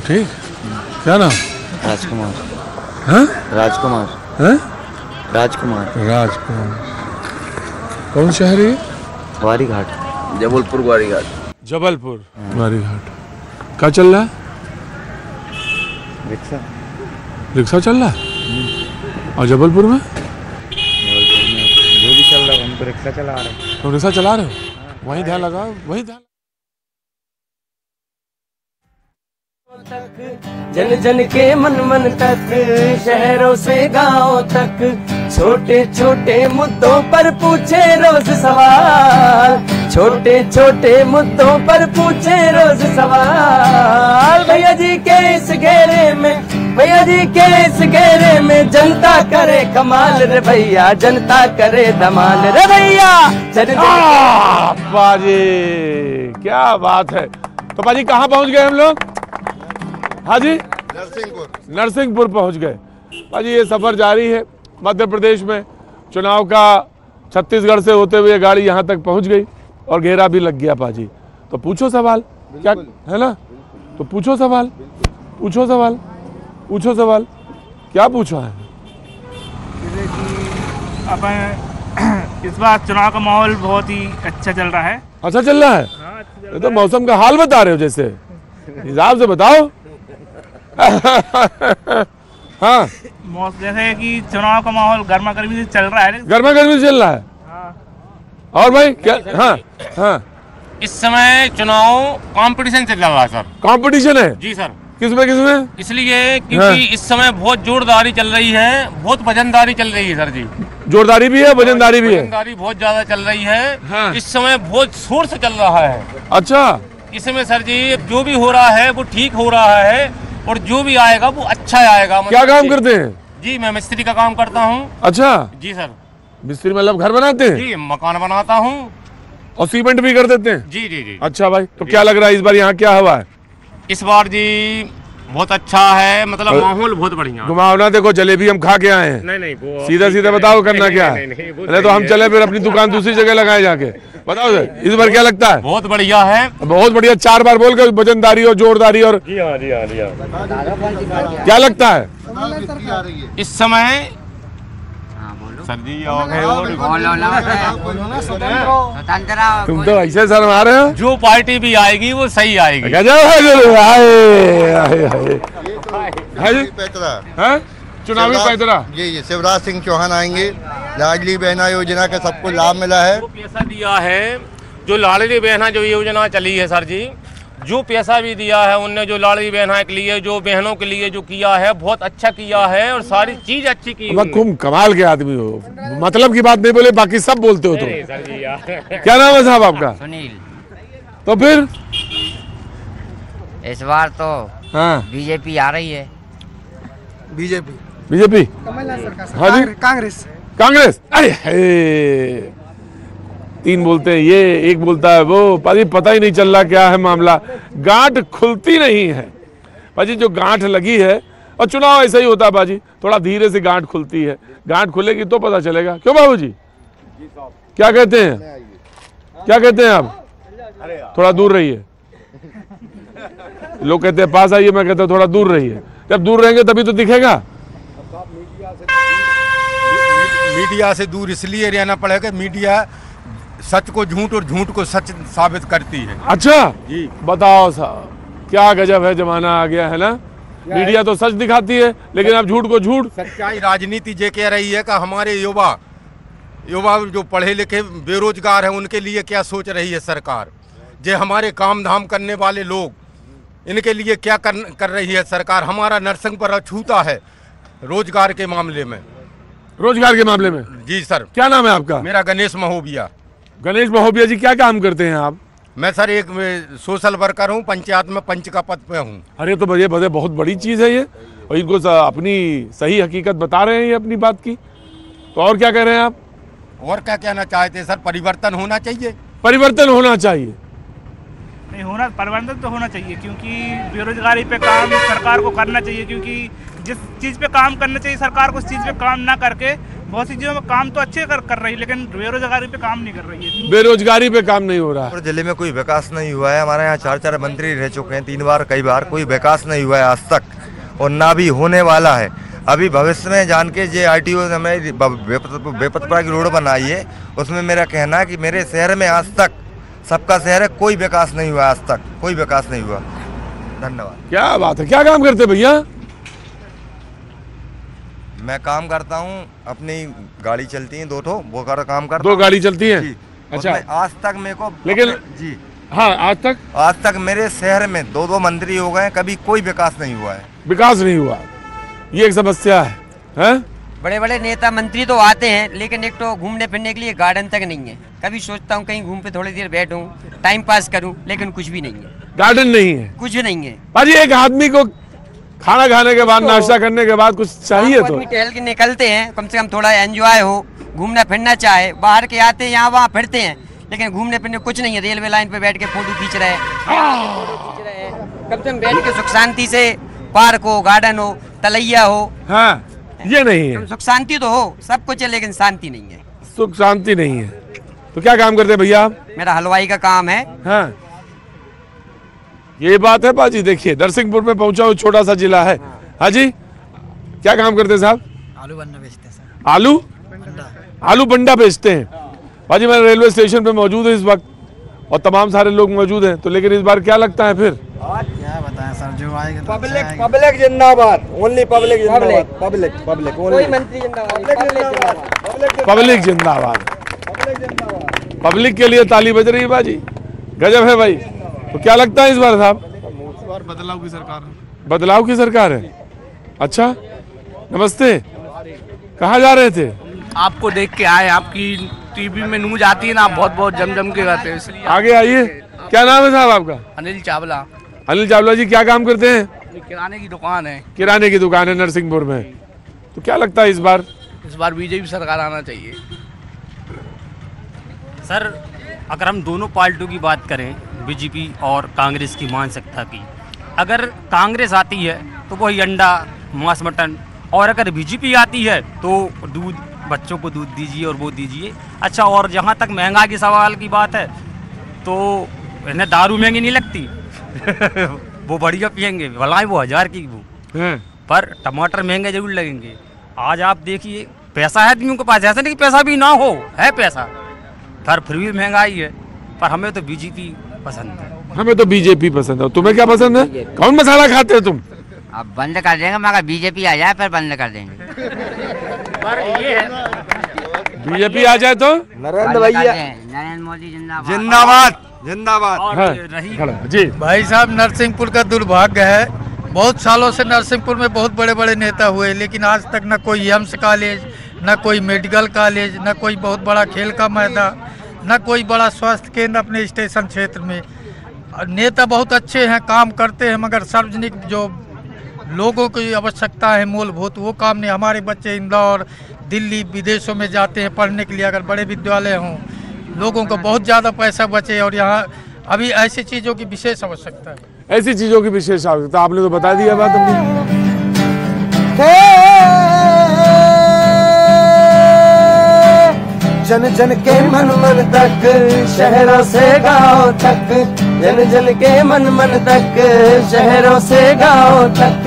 ठीक। क्या नाम? राजकुमार। हाँ? राजकुमार। हैं? राजकुमार। राजकुमार। कौन शहर है? ग्वारी घाट। जबलपुर ग्वारी घाट। जबलपुर ग्वारी घाट। क्या चल रहा है? रिक्शा। रिक्शा चल रहा है? और जबलपुर में? जो भी चल रहा है हम तो रिक्शा चला रहे हैं। तो रिक्शा चला रहे हो? वहीं ध्यान लगाओ, वहीं ध्यान। जन जन के मन मन तक, शहरों से गांव तक, छोटे छोटे मुद्दों पर पूछे रोज सवाल। छोटे छोटे मुद्दों पर पूछे रोज सवाल। भैया जी के इस घेरे में, भैया जी के इस घेरे में जनता करे कमाल रे भैया, जनता करे धमाल रे भैया। बाजी क्या बात है। तो बाजी कहाँ पहुँच गए हम लोग? हाँ जी, नरसिंहपुर पहुंच गए। भाजी ये सफर जारी है। मध्य प्रदेश में चुनाव का छत्तीसगढ़ से होते हुए गाड़ी यहाँ तक पहुंच गई और घेरा भी लग गया पाजी। तो पूछो सवाल, क्या है ना? तो पूछो सवाल, पूछो सवाल, पूछो सवाल। क्या पूछा है? अपन इस बार चुनाव का माहौल बहुत ही अच्छा चल रहा है। अच्छा चल रहा है? ये तो मौसम का हाल बता रहे हो जैसे, हिसाब से बताओ। हाँ, जैसे कि चुनाव का माहौल गर्मा गर्मी से चल रहा है। गर्मा गर्मी से चल रहा है। हाँ। और भाई क्या? हाँ हाँ, इस समय चुनाव कंपटीशन चल रहा है सर। कंपटीशन है जी सर। किसमें किसमें? इसलिए क्योंकि इस समय बहुत जोरदारी चल रही है, बहुत वजनदारी चल रही है सर जी। जोरदारी भी है, वजनदारी भी है। वजनदारी बहुत ज्यादा चल रही है। हाँ। इस समय बहुत शोर से चल रहा है। अच्छा, इसमें सर जी जो भी हो रहा है वो ठीक हो रहा है और जो भी आएगा वो अच्छा आएगा। क्या काम करते हैं? जी मैं मिस्त्री का काम करता हूँ। अच्छा जी सर। मिस्त्री मतलब घर बनाते हैं? जी मकान बनाता हूँ और सीमेंट भी कर देते हैं? जी जी जी। अच्छा भाई, तो क्या लग रहा है इस बार यहाँ क्या हवा है? इस बार जी बहुत अच्छा है, मतलब माहौल बहुत बढ़िया। घुमावना देखो, जलेबी हम खा के आए हैं। नहीं वो सीधा सीधा बताओ करना क्या है? नहीं तो हम चले फिर अपनी दुकान दूसरी जगह लगाए जाके। बताओ इस बार क्या लगता है? बहुत बढ़िया है, बहुत बढ़िया। 4 बार बोल के वजनदारी और जोरदारी और जी हाँ जी हाँ जी हाँ। क्या लगता है इस समय? सर जी तुम तो ऐसे शर्मा रहे हो। जो पार्टी भी आएगी वो सही आएगी। चुनावी पैतरा ये शिवराज सिंह चौहान आएंगे। लाडली बहना योजना का सबको लाभ मिला है। पैसा दिया है, जो लाडली बहना जो योजना चली है सर जी, जो पैसा भी दिया है उनने, जो लाडली बहना के लिए, जो बहनों के लिए जो किया है, बहुत अच्छा किया है और सारी चीज अच्छी की है। तुम कमाल के आदमी हो, मतलब की बात नहीं बोले, बाकी सब बोलते हो तुम। सर जी क्या नाम है साहब आपका? सुनील। तो फिर इस बार तो हाँ बीजेपी आ रही है। बीजेपी? हाँ जी, कांग्रेस। कांग्रेस? अरे 3 बोलते हैं ये, 1 बोलता है वो। पाजी पता ही नहीं चल रहा क्या है मामला। गांठ खुलती नहीं है पाजी, जो गांठ लगी है। और चुनाव ऐसा ही होता है बाजी, थोड़ा धीरे से गांठ खुलती है। गांठ खुलेगी तो पता चलेगा। क्यों बाबूजी, क्या कहते हैं? क्या कहते हैं आप? थोड़ा दूर रहिए। लोग कहते हैं पास आइए, मैं कहता हूँ थोड़ा दूर रहिए। जब दूर रहेंगे तभी तो दिखेगा। मीडिया से दूर इसलिए रहना पड़ेगा, मीडिया सच को झूठ और झूठ को सच साबित करती है। अच्छा जी, बताओ साहब, क्या गजब है जमाना आ गया है ना। मीडिया तो सच दिखाती है, लेकिन आप झूठ को झूठ। सच्चाई राजनीति ये कह रही है कि हमारे युवा जो पढ़े लिखे बेरोजगार हैं उनके लिए क्या सोच रही है सरकार। जे हमारे काम धाम करने वाले लोग, इनके लिए क्या कर रही है सरकार। हमारा नरसिंहपुर अछूता है रोजगार के मामले में। रोजगार के मामले में? जी सर। क्या नाम है आपका? मेरा गणेश महोबिया। गणेश महोबिया जी, क्या काम करते हैं आप? मैं सर एक सोशल वर्कर हूँ, पंचायत में पंच का पद पे हूँ। अरे तो ये बहुत बड़ी चीज़ है ये, और इनको अपनी सही हकीकत बता रहे हैं ये अपनी बात की। तो और क्या कह रहे हैं आप? और क्या कहना चाहते हैं सर? परिवर्तन होना चाहिए। परिवर्तन होना चाहिए। नहीं होना, परिवर्तन तो होना चाहिए, क्योंकि बेरोजगारी पे काम सरकार को करना चाहिए। क्योंकि जिस चीज़ पे काम करना चाहिए सरकार को, उस चीज़ पे काम ना करके बहुत सी चीज़ों में काम तो अच्छे कर रही है, लेकिन बेरोजगारी पे काम नहीं कर रही है। बेरोजगारी पे काम नहीं हो रहा है। और जिले में कोई विकास नहीं हुआ है। हमारे यहाँ 4 मंत्री रह चुके हैं, 3 बार कई बार, कोई विकास नहीं हुआ है आज तक और ना भी होने वाला है। अभी भविष्य में जान के जे RTO ने हमें बेपतपुरा की रोड बनाई है, उसमें मेरा कहना है कि मेरे शहर में आज तक, सबका शहर है, कोई विकास नहीं हुआ आज तक, कोई विकास नहीं हुआ। धन्यवाद। क्या बात है, क्या काम करते भैया? मैं काम करता हूँ, अपनी गाड़ी चलती है 2 ठो, वो काम करता 2 गाड़ी चलती है? अच्छा। आज तक मेरे को, लेकिन जी हाँ, आज तक मेरे शहर में 2 मंत्री हो गए, कभी कोई विकास नहीं हुआ है। विकास नहीं हुआ, ये एक समस्या है, हैं? बड़े बड़े नेता मंत्री तो आते हैं, लेकिन एक तो घूमने फिरने के लिए गार्डन तक नहीं है। कभी सोचता हूँ कहीं घूम पे थोड़ी देर बैठूं, टाइम पास करूं, लेकिन कुछ भी नहीं है। गार्डन नहीं है, कुछ भी नहीं है भाजी। एक आदमी को खाना खाने के बाद, नाश्ता करने के बाद कुछ चाहिए तो टहल के निकलते हैं, कम से कम थोड़ा एंजॉय हो, घूमना फिरना चाहे। बाहर के आते हैं, यहाँ वहाँ फिरते हैं, लेकिन घूमने फिरने कुछ नहीं है। रेलवे लाइन पे बैठ के फोटो खींच रहे हैं, कम से कम बैठ के सुख शांति से, पार्क हो, गार्डन हो, तलैया हो, हाँ, ये नहीं है। सुख शांति तो हो, सब कुछ है, लेकिन शांति नहीं है। सुख शांति नहीं है। तो क्या काम करते हैं भैया आप? मेरा हलवाई का काम है। हाँ, ये बात है बाजी। देखिए, नरसिंहपुर में पहुंचा हूँ, छोटा सा जिला है। हाँ जी, क्या काम करते हैं साहब? आलू बंडा बेचते हैं सर। आलू बंडा बेचते हैं। बाजी, मैं रेलवे स्टेशन पे मौजूद हूँ इस वक्त और तमाम सारे लोग मौजूद हैं, तो लेकिन इस बार क्या लगता है फिर? क्या बताएं सर, जो आएगा तो पब्लिक जिंदाबाद, ओनली पब्लिक जिंदाबाद, पब्लिक कोई मंत्री जिंदाबाद, पब्लिक जिंदाबाद। पब्लिक के लिए ताली बज रही है बाजी, गजब है भाई। तो क्या लगता है इस बार साहब? इस बार बदलाव की सरकार है। बदलाव की सरकार है। अच्छा, नमस्ते, कहाँ जा रहे थे? आपको देख के आए, आपकी टीवी में न्यूज आती है ना, आप बहुत जम के गाते हैं, इसलिए आगे आइए। क्या नाम है साहब आपका? अनिल चावला। अनिल चावला जी, क्या काम करते हैं? किराने की दुकान है। किराने की दुकान है नरसिंहपुर में। तो क्या लगता है इस बार? बीजेपी सरकार आना चाहिए सर। अगर हम दोनों पार्टियों की बात करें, बीजेपी और कांग्रेस की मानसिकता की, अगर कांग्रेस आती है तो वही अंडा, मांस, मटन, और अगर बीजेपी आती है तो दूध, बच्चों को दूध दीजिए और वो दीजिए। अच्छा, और जहाँ तक महंगाई के सवाल की बात है तो इन्हें दारू महंगी नहीं लगती वो बढ़िया पियेंगे, भलाई वो 1000 की वो, पर टमाटर महंगे जरूर लगेंगे। आज आप देखिए, पैसा है आदमियों के पास, ऐसा नहीं कि पैसा भी ना हो, है पैसा, फिर भी महंगाई है। पर हमें तो बीजेपी पसंद है। हमें तो बीजेपी पसंद है। तुम्हें क्या पसंद है? कौन मसाला खाते हो तुम? अब बंद कर देंगे, मगर बीजेपी आ जाए फिर बंद कर देंगे। बीजेपी आ जाए तो नरेंद्र भैया, नरेंद्र मोदी जिंदाबाद, जिंदाबाद जिंदाबाद। जी भाई साहब, नरसिंहपुर का दुर्भाग्य है, बहुत सालों से नरसिंहपुर में बहुत बड़े बड़े नेता हुए, लेकिन आज तक न कोई एम्स कॉलेज, न कोई मेडिकल कॉलेज, न कोई बहुत बड़ा खेल का मैदान, न कोई बड़ा स्वास्थ्य केंद्र अपने स्टेशन क्षेत्र में। नेता बहुत अच्छे हैं, काम करते हैं, मगर सार्वजनिक जो लोगों की आवश्यकता है मूलभूत, वो काम नहीं। हमारे बच्चे इंदौर, दिल्ली, विदेशों में जाते हैं पढ़ने के लिए, अगर बड़े विद्यालय हों, लोगों को बहुत ज़्यादा पैसा बचे, और यहाँ अभी ऐसी चीज़ों की विशेष आवश्यकता है। ऐसी चीज़ों की विशेष आवश्यकता, आपने तो बता दिया बात अपनी। जन जन के मन मन तक, शहरों से गांव तक, जन जन के मन मन तक, शहरों से गांव तक,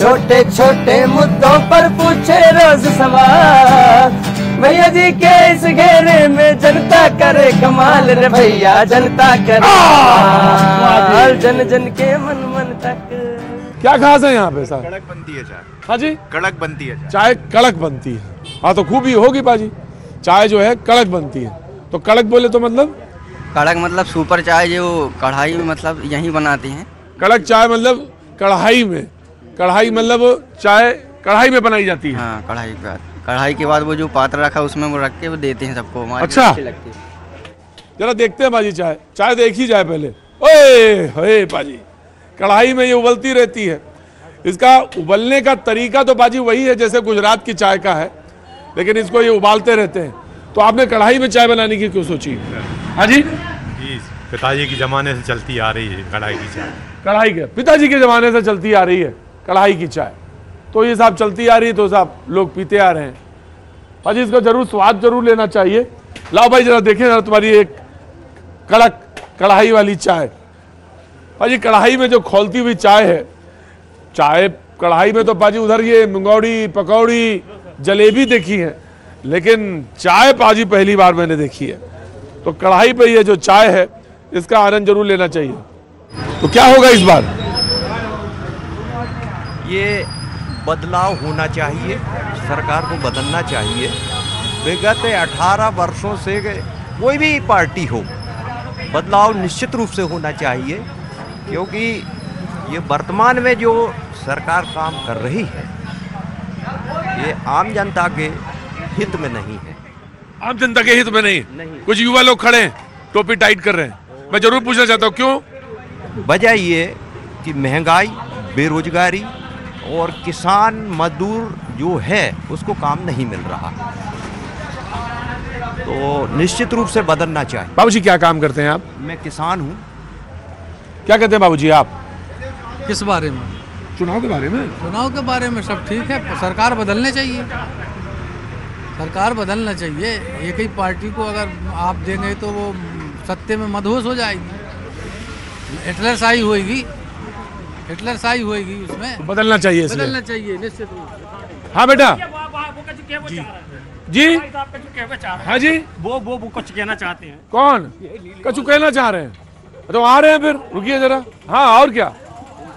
छोटे छोटे मुद्दों पर पूछे रोज सवाल। भैया जी के इस घेरे में जनता करे कमाल रे भैया, जनता करे कमाल, जन जन के मन मन तक। क्या खास है यहाँ पे साहब? कड़क बनती है चाय। हाँ जी, कड़क बनती है चाय, कड़क बनती है। हाँ, तो खूबी होगी बाजी, चाय जो है कड़क बनती है। तो कड़क बोले तो मतलब? कड़क मतलब सुपर चाय जो कढ़ाई में मतलब यहीं बनाते हैं। कड़क चाय मतलब कढ़ाई में, कढ़ाई मतलब चाय कढ़ाई में बनाई जाती है। हाँ, कढ़ाई के बाद वो जो पात्र रखा उसमें वो रख के वो देते हैं सबको। अच्छा, जरा देखते हैं बाजी चाय, चाय देखी जाए पहले। ओए बाजी, कढ़ाई में ये उबलती रहती है। इसका उबलने का तरीका तो बाजी वही है जैसे गुजरात की चाय का है, लेकिन इसको ये उबालते रहते हैं। तो आपने कढ़ाई में चाय बनाने की क्यों सोची? हाँ जी, पिताजी के जमाने से चलती आ रही है कढ़ाई की चाय। कढ़ाई के पिताजी के जमाने से चलती आ रही है कढ़ाई की चाय, तो ये साहब चलती आ रही है तो साहब लोग पीते आ रहे हैं। भाजी इसका जरूर स्वाद जरूर लेना चाहिए। लाओ भाई जरा देखें जरा तुम्हारी एक कड़क कढ़ाई वाली चाय। भाजी कढ़ाई में जो खौलती हुई चाय है, चाय कढ़ाई में तो पाजी उधर ये मुंगौड़ी पकौड़ी जलेबी देखी है, लेकिन चाय पाजी पहली बार मैंने देखी है। तो कढ़ाई पे ये जो चाय है इसका आनंद जरूर लेना चाहिए। तो क्या होगा इस बार? ये बदलाव होना चाहिए, सरकार को बदलना चाहिए। विगत 18 वर्षों से कोई भी पार्टी हो, बदलाव निश्चित रूप से होना चाहिए, क्योंकि ये वर्तमान में जो सरकार काम कर रही है ये आम जनता के हित में नहीं है। आम जनता के हित में नहीं। कुछ युवा लोग खड़े हैं, टोपी टाइट कर रहे हैं। मैं जरूर पूछना चाहता हूँ क्यों? वजह ये कि महंगाई, बेरोजगारी और किसान मजदूर जो है उसको काम नहीं मिल रहा, तो निश्चित रूप से बदलना चाहिए। बाबूजी क्या काम करते हैं आप? मैं किसान हूँ। क्या कहते हैं बाबूजी आप? किस बारे में? चुनाव के बारे में। चुनाव के बारे में सब ठीक है, सरकार बदलने चाहिए, सरकार बदलना चाहिए। एक ही पार्टी को अगर आप देंगे तो वो सत्ते में मदहोश हो जाएगी, हिटलरशाही होएगी, हिटलरशाही होएगी उसमें। तो बदलना चाहिए, बदलना चाहिए निश्चित रूप से। हाँ बेटा जी हाँ जी, वो कुछ कहना चाहते हैं। कौन कछु कहना चाह रहे हैं? तो आ रहे हैं, फिर रुकिए जरा। हाँ और क्या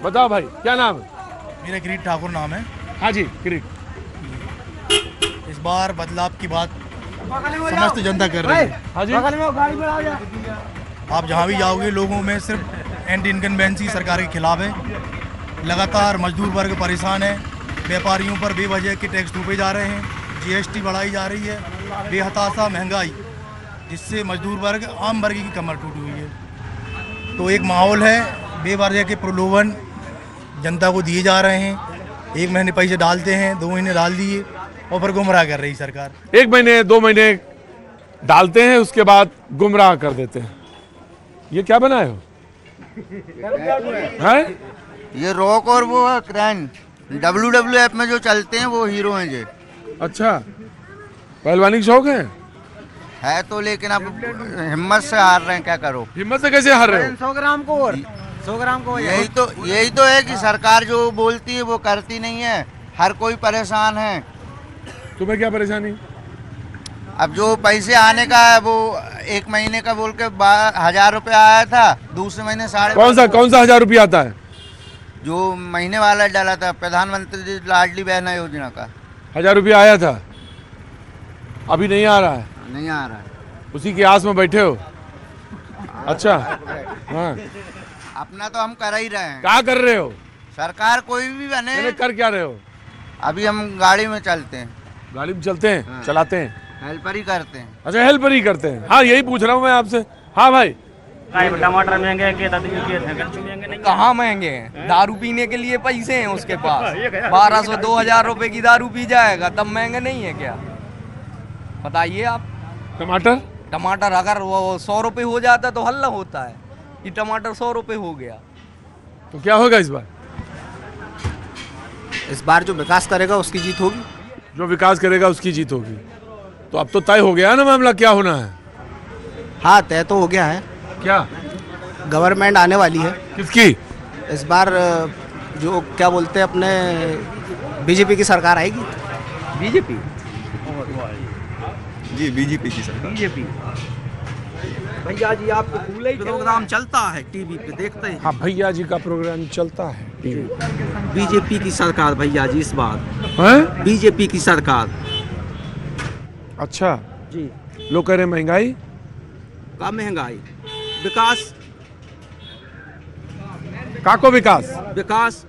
बताओ भाई, क्या नाम है? मेरा किरीट ठाकुर नाम है। हाँ जी किरीट। इस बार बदलाव की बात समस्त जनता कर रही है। हाँ जी। आप जहाँ भी जाओगे लोगों में सिर्फ एंटी इनकम्बेंसी सरकार के खिलाफ है। लगातार मजदूर वर्ग परेशान है, व्यापारियों पर बेवजह के टैक्स थोपे जा रहे हैं, जीएसटी बढ़ाई जा रही है, बेहताशा महंगाई, जिससे मजदूर वर्ग आम वर्ग की कमर टूटी हुई है। तो एक माहौल है, बेवजह के प्रलोभन जनता को दिए जा रहे हैं। 1 महीने पैसे डालते हैं, 2 महीने डाल दिए और फिर गुमराह कर रही सरकार। 1 महीने 2 महीने डालते हैं, उसके बाद गुमराह कर देते हैं। ये क्या बनाए हो? है? ये रॉक और वो क्रैन WWF में जो चलते हैं वो हीरो हैं ये। अच्छा, पहलवानी का शौक है तो, लेकिन अब हिम्मत से हार रहे हैं, क्या करो? हिम्मत से कैसे हार रहे हो? 100 ग्राम को और 100 ग्राम को। यही तो है कि सरकार जो बोलती है वो करती नहीं है, हर कोई परेशान है। तुम्हें क्या परेशानी? अब जो पैसे आने का है वो 1 महीने का बोल के 1000 रुपया आया था, दूसरे महीने 12,500। कौन सा 1000 रुपया आता है? जो महीने वाला डाला था प्रधानमंत्री लाडली बहना योजना का 1000 रुपया आया था, अभी नहीं आ रहा है। नहीं आ रहा है, उसी की आस में बैठे हो। अच्छा हाँ, अपना तो हम कर ही रहे हैं। क्या कर रहे हो? सरकार कोई भी बने। कर क्या रहे हो? अभी हम गाड़ी में चलते हैं। गाड़ी में चलते हैं? हाँ। चलाते हैं? हेल्पर ही करते हैं। अच्छा हेल्पर ही करते हैं। हाँ यही पूछ रहा हूँ मैं आपसे। हाँ भाई, टमाटर महंगे हैं? कहाँ महंगे हैं? दारू पीने के लिए पैसे हैं उसके पास। 1200-2000 रुपए की दारू पी जाएगा, तब महंगे नहीं है क्या? बताइए आप। टमाटर अगर वो 100 रुपए हो जाता तो हल्ला होता है कि टमाटर 100 रुपए हो गया। तो क्या होगा इस बार? इस बार जो विकास करेगा उसकी जीत होगी। जो विकास करेगा उसकी जीत होगी। तो अब तो तय हो गया ना मामला, क्या होना है? हाँ तय तो हो गया है। क्या? गवर्नमेंट आने वाली है। किसकी? इस बार जो क्या बोलते हैं अपने बीजेपी की सरकार आएगी। बीजेपी जी, बीजेपी की सरकार। बीजेपी भैया जी आपको प्रोग्राम चलता है टीवी पे, देखते हैं? हाँ भैया जी का प्रोग्राम चलता है टीवी। बीजेपी की सरकार भैया जी इस बार है? बीजेपी की सरकार। अच्छा जी। लोग कह रहे महंगाई का महंगाई, विकास काको विकास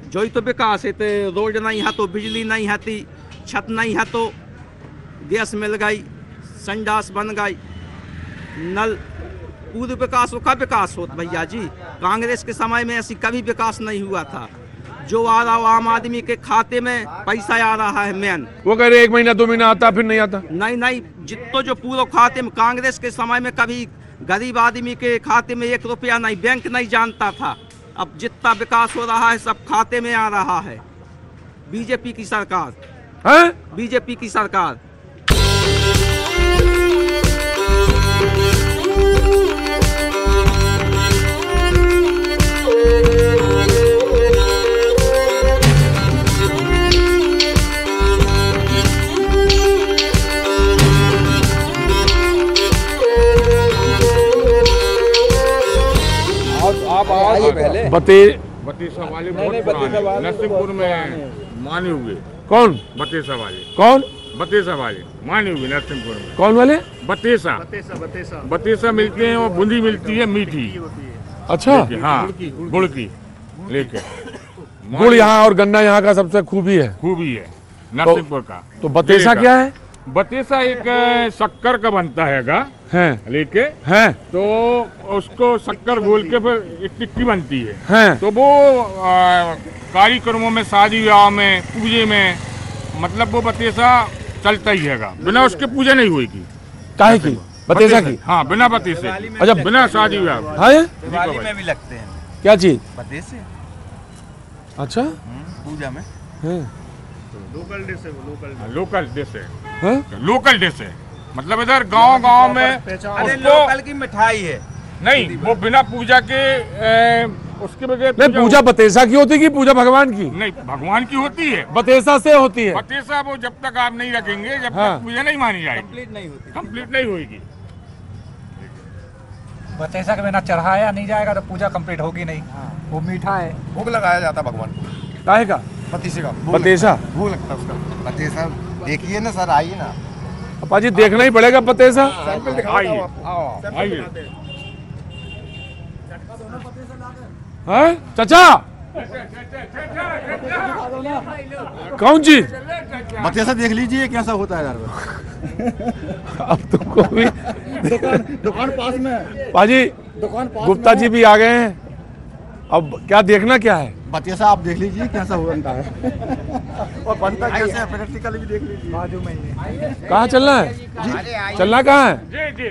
जो ही तो विकास है। तो रोड नहीं है तो बिजली नहीं है, छत नहीं है तो गैस मिल गई, संडास बन गई, नल, पूरे विकास का विकास होता भैया जी। कांग्रेस के समय में ऐसी कभी विकास नहीं हुआ था। जो आ रहा आम आदमी के खाते में पैसा आ रहा है मेन। वो कह रहे 1 महीना 2 महीना आता फिर नहीं आता। नहीं, जितो जो पूरा खाते में, कांग्रेस के समय में कभी गरीब आदमी के खाते में 1 रुपया नहीं, बैंक नहीं जानता था। अब जितना विकास हो रहा है सब खाते में आ रहा है। बीजेपी की सरकार है, बीजेपी की सरकार। बतेसा वाले बहुत पुराने, नरसिंहपुर में माने हुए। कौन? बतेसा वाले। कौन? बतेसा वाले माने हुए नरसिंहपुर में। कौन वाले? बतेसा। बतेसा मिलते हैं और बूंदी मिलती है मीठी। अच्छा, हाँ, गुड़ की लेके। गुड़ यहाँ और गन्ना यहाँ का सबसे खूबी है नरसिंहपुर का। तो बतेसा क्या है? बतेसा एक शक्कर का बनता है लेके हैं, तो उसको शक्कर घोल के फिर एक टिक्की बनती हैं। तो वो कार्यक्रमों में, शादी विवाह में, पूजे में, मतलब वो बतेसा चलता ही है। बिना उसके पूजा नहीं होगी। काहे की? बतेसा की? हाँ, बिना बतेसे। अच्छा, बिना शादी विवाह। हाँ, दिवाली में भी लगते हैं। क्या चीज? बतेसे। अच्छा, पूजा में। लोकल डिश है। लोकल डिश है, मतलब इधर गांव में अरे लोकल की मिठाई है। नहीं, वो बिना पूजा के उसके बगैर नहीं। पूजा बतेसा की होती है कि पूजा भगवान की? नहीं, भगवान की होती है। बतेसा से होती है। बतेसा वो जब तक आप नहीं रखेंगे, जब तक पूजा नहीं मानी जाएगी, कंप्लीट नहीं होगी। बतेसा के बिना चढ़ाया नहीं जाएगा तो पूजा कंप्लीट होगी नहीं। वो मीठा है, भोग लगाया जाता भगवान को। काहे का? बतेसे का। बतेसा भोग लगता है उसका। बतेसा देखिए ना सर, आइए ना। अपा जी, देखना ही पड़ेगा बतेसा। सैंपल दिखाओ आप। हाँ चाचा, कौन चीज? बतेसा देख लीजिए कैसा होता है यार। अब तुमको भी दुकान पास में है। पाजी, दुकान पास गुप्ता जी भी आ गए हैं। अब क्या देखना क्या है? बतेसा आप देख लीजिए कैसा बनता है और बनता कैसे है, प्रैक्टिकली भी देख लीजिए। बाजू में ही। कहाँ चलना है? चलना कहाँ है? जी,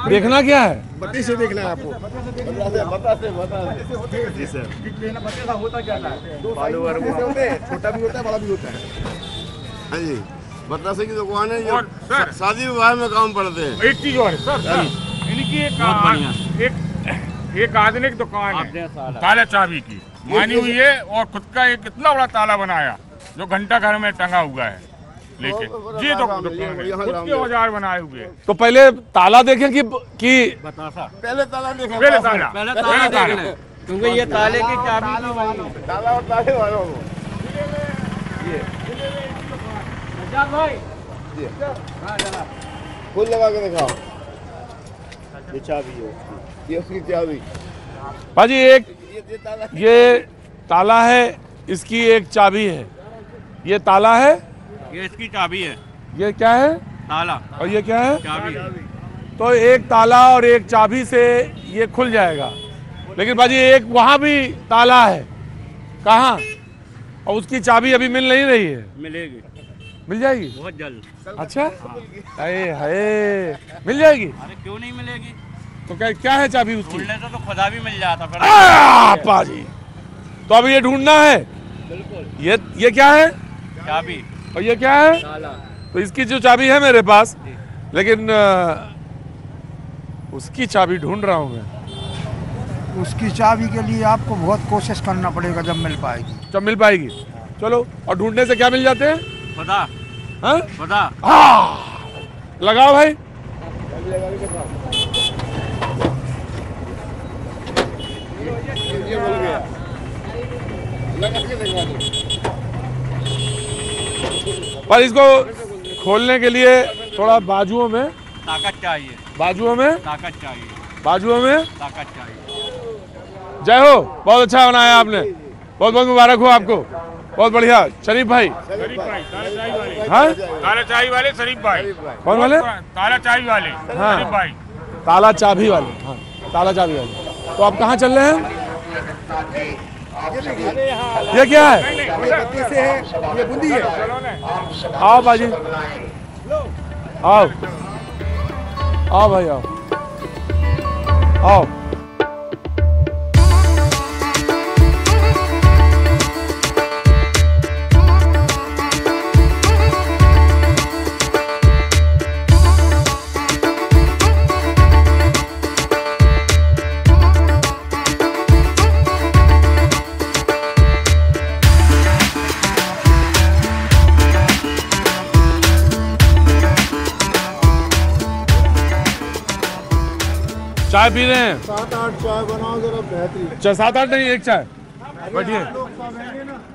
देखना क्या है? बतेसे देखना है आपको। जी सर। बतेसा होता क्या है? छोटा भी होता है, बड़ा भी होता है। हाँ जी, बतेसे की दुकान है जो शादी विवाह में काम पड़ते हैं। एक चीज और सर, इनकी एक आधुनिक दुकान है ताला चाबी की, मानी हुई है, और खुद का एक इतना बड़ा ताला बनाया जो घंटा घर में टंगा हुआ है लेके। ये दुकान है, खुद के औजार बनाए हुए। तो पहले ताला देखें कि पहले ताला देखें। पहले ताला, क्योंकि ये ताले की चाबी, ताला और ताले वालों को फूल लगा के दिखाओ। ये चाबी है, ये उसकी चाबी। पाजी, एक ये ताला है, इसकी एक चाबी है। ये ताला है, ये इसकी चाबी है। ये क्या है? ताला। और ये क्या है? चाबी। तो एक ताला और एक चाबी से ये खुल जाएगा। लेकिन बाजी, एक वहाँ भी ताला है। कहाँ? और उसकी चाबी अभी मिल नहीं रही है। मिलेगी, मिल जाएगी बहुत जल्द। अच्छा, अरे हाय, मिल जाएगी? अरे क्यों नहीं मिलेगी? तो क्या है चाबी उसकी? ढूंढने से तो खुदा भी मिल जाता फिर। पाजी, तो अब ये ढूंढना है। बिल्कुल। ये क्या है? चाबी। और ये क्या है? ताला। तो इसकी जो चाबी है मेरे पास, लेकिन उसकी चाबी ढूंढ रहा हूँ मैं। उसकी चाबी के लिए आपको बहुत कोशिश करना पड़ेगा, जब मिल पाएगी। जब मिल पाएगी, चलो। और ढूंढने से क्या मिल जाते हैं? खुदा। हाँ? खुदा। लगाओ भाई। पर इसको खोलने के लिए थोड़ा बाजुओं में ताकत चाहिए। बाजुओं में ताकत चाहिए। बाजुओं में ताकत चाहिए। जय हो, बहुत अच्छा बनाया आपने, बहुत बहुत मुबारक हो आपको, बहुत बढ़िया। शरीफ भाई, हाँ, ताला चाबी वाले शरीफ भाई। कौन वाले? ताला चाबी वाले, हाँ, शरीफ भाई। ताला चाबी वाले, हाँ, ताला चाबी वाले। तो आप कहाँ चल रहे हैं? ये क्या है? ये बूंदी है। आओ बाजी, आओ आओ भाई, आओ आओ। चाय पी रहे हैं? 7-8 चाय बनाओ जरा बेहतरीन। अच्छा 7-8 नहीं, एक चाय। बैठिए।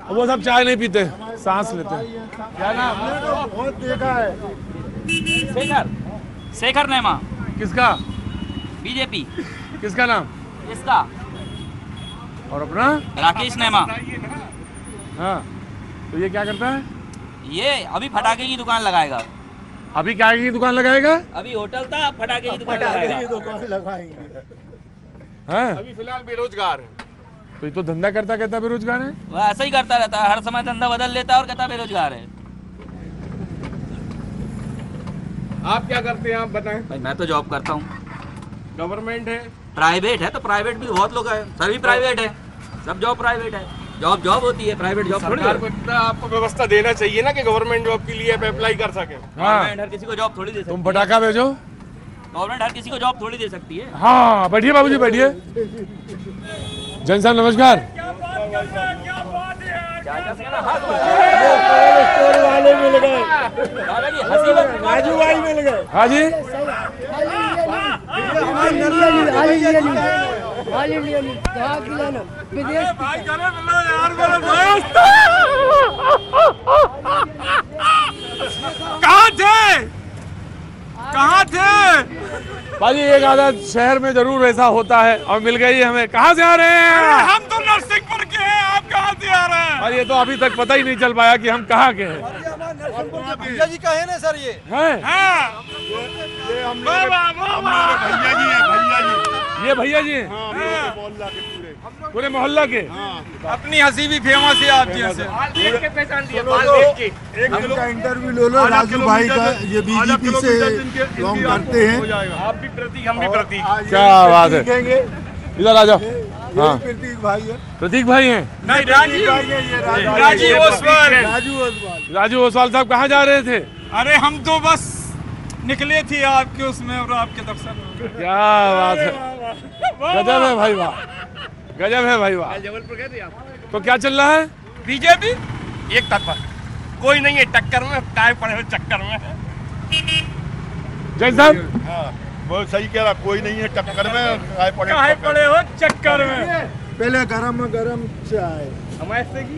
वो सब चाय नहीं पीते, सांस लेते हैं। क्या नाम? बहुत देखा है। शेखर नेमा। किसका? बीजेपी। किसका नाम? इसका। और अपना? राकेश नेमा। हाँ, तो ये क्या करता है? ये अभी फटाके की दुकान लगाएगा। अभी क्या की दुकान लगाएगा? अभी होटल था, फटाके की दुकान लगाएगा। हाँ? अभी फिलहाल बेरोजगार है। तो ये तो धंधा करता कहता बेरोजगार है। वो ऐसा ही करता रहता है, हर समय धंधा बदल लेता है और कहता बेरोजगार है। आप क्या करते हैं, आप बताएं? भाई मैं तो जॉब करता हूँ। गवर्नमेंट है? प्राइवेट है तो प्राइवेट भी बहुत लोग हैं, सभी प्राइवेट है, सब जॉब प्राइवेट है। जॉब होती है, प्राइवेट जॉब थोड़ी है। सरकार को इतना आपको व्यवस्था देना चाहिए ना कि गवर्नमेंट जॉब के लिए आप अप्लाई कर सके। गवर्नमेंट हर किसी को जॉब थोड़ी दे सकती है। तुम पटाखा भेजो। गवर्नमेंट हर किसी को जॉब थोड़ी दे सकती है। हाँ, बैठिए बाबूजी, बैठिए। जैन साहब नमस्कार। वाले मिल गए, राजू भाई मिल गए। हाँ जी, कहाँ थे? भाजी एक आधा शहर में जरूर ऐसा होता है और मिल गई हमें। कहाँ से आ रहे हैं? हम तो नरसिंहपुर के हैं, आप कहाँ से आ रहे हैं? भाई ये तो अभी तक पता ही नहीं चल पाया कि हम कहाँ के हैं। भैया जी का है ना सर, ये हैं? ये हम लोग भैया जी हैं, भैया जी। ये भैया जी हैं? पूरे मोहल्ला के। अपनी हंसी भी फेमस है आप जैसे। इनका इंटरव्यू ले लो राजू भाई का, ये बीजेपी से बिलोंग करते हैं। आप भी प्रतीक, हम भी प्रतीक। क्या बात है, इधर आ जाओ। हाँ, प्रतीक भाई है। प्रतीक भाई हैं? नहीं, राजीव ओसवाल। राजू ओसवाल साहब कहाँ जा रहे थे? अरे हम तो बस निकले थे आपके उसमें और आपके दफ्तर में। क्या बात है, गजब है भाई, वाह गजब है भाई, वाह। जबलपुर गए थे आप? तो क्या चल रहा है? बीजेपी एक तरफा, कोई नहीं है टक्कर में, काय पड़े हो चक्कर में। जय साहब, बहुत सही कह रहा, कोई नहीं है टक्कर में, काय पड़े हो चक्कर में। पहले गरम चाय हमारे की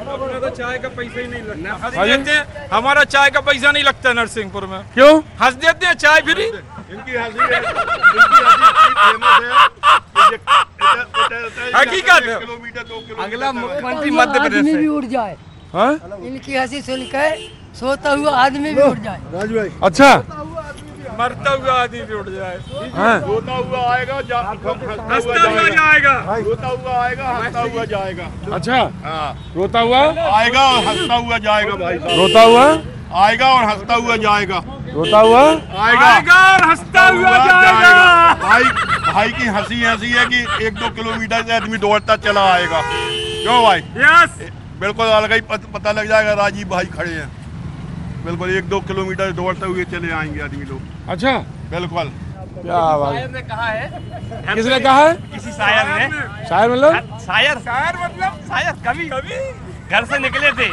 अपना तो चाय का पैसा ही नहीं लगता। हमारा चाय का पैसा नहीं लगता नरसिंहपुर में। क्यों? हंस देते हैं चाय फ्री। इनकी हंसी हकीकत है। अगला मुख्यमंत्री मध्य प्रदेश भी उड़ जाए। हाँ? इनकी हंसी सुनकर सोता हुआ आदमी भी उड़ जाए। राजू भाई, अच्छा, मरता हुआ आदमी भी उड़ जाए। हाँ? रोता हुआ आएगा, हंसता हुआ जाएगा। रोता हुआ आएगा, हंसता हुआ जाएगा। अच्छा, हाँ, रोता हुआ आएगा और हंसता हुआ जाएगा भाई। रोता हुआ आएगा और हंसता हुआ जाएगा। रोता हुआ आएगा और हंसता हुआ जाएगा। भाई की हंसी ऐसी है कि 1-2 किलोमीटर से आदमी दौड़ता चला आएगा। क्यों भाई? यस, बिल्कुल अलग ही पता लग जाएगा। राजीव भाई खड़े हैं, बिल्कुल 1-2 किलोमीटर दौड़ते हुए चले आएंगे आदमी लोग। अच्छा, बिल्कुल। क्या बात है, ने कहा है। किसने कहा है? किसी शायर ने। शायर मतलब? शायर मतलब शायर कभी घर से निकले थे,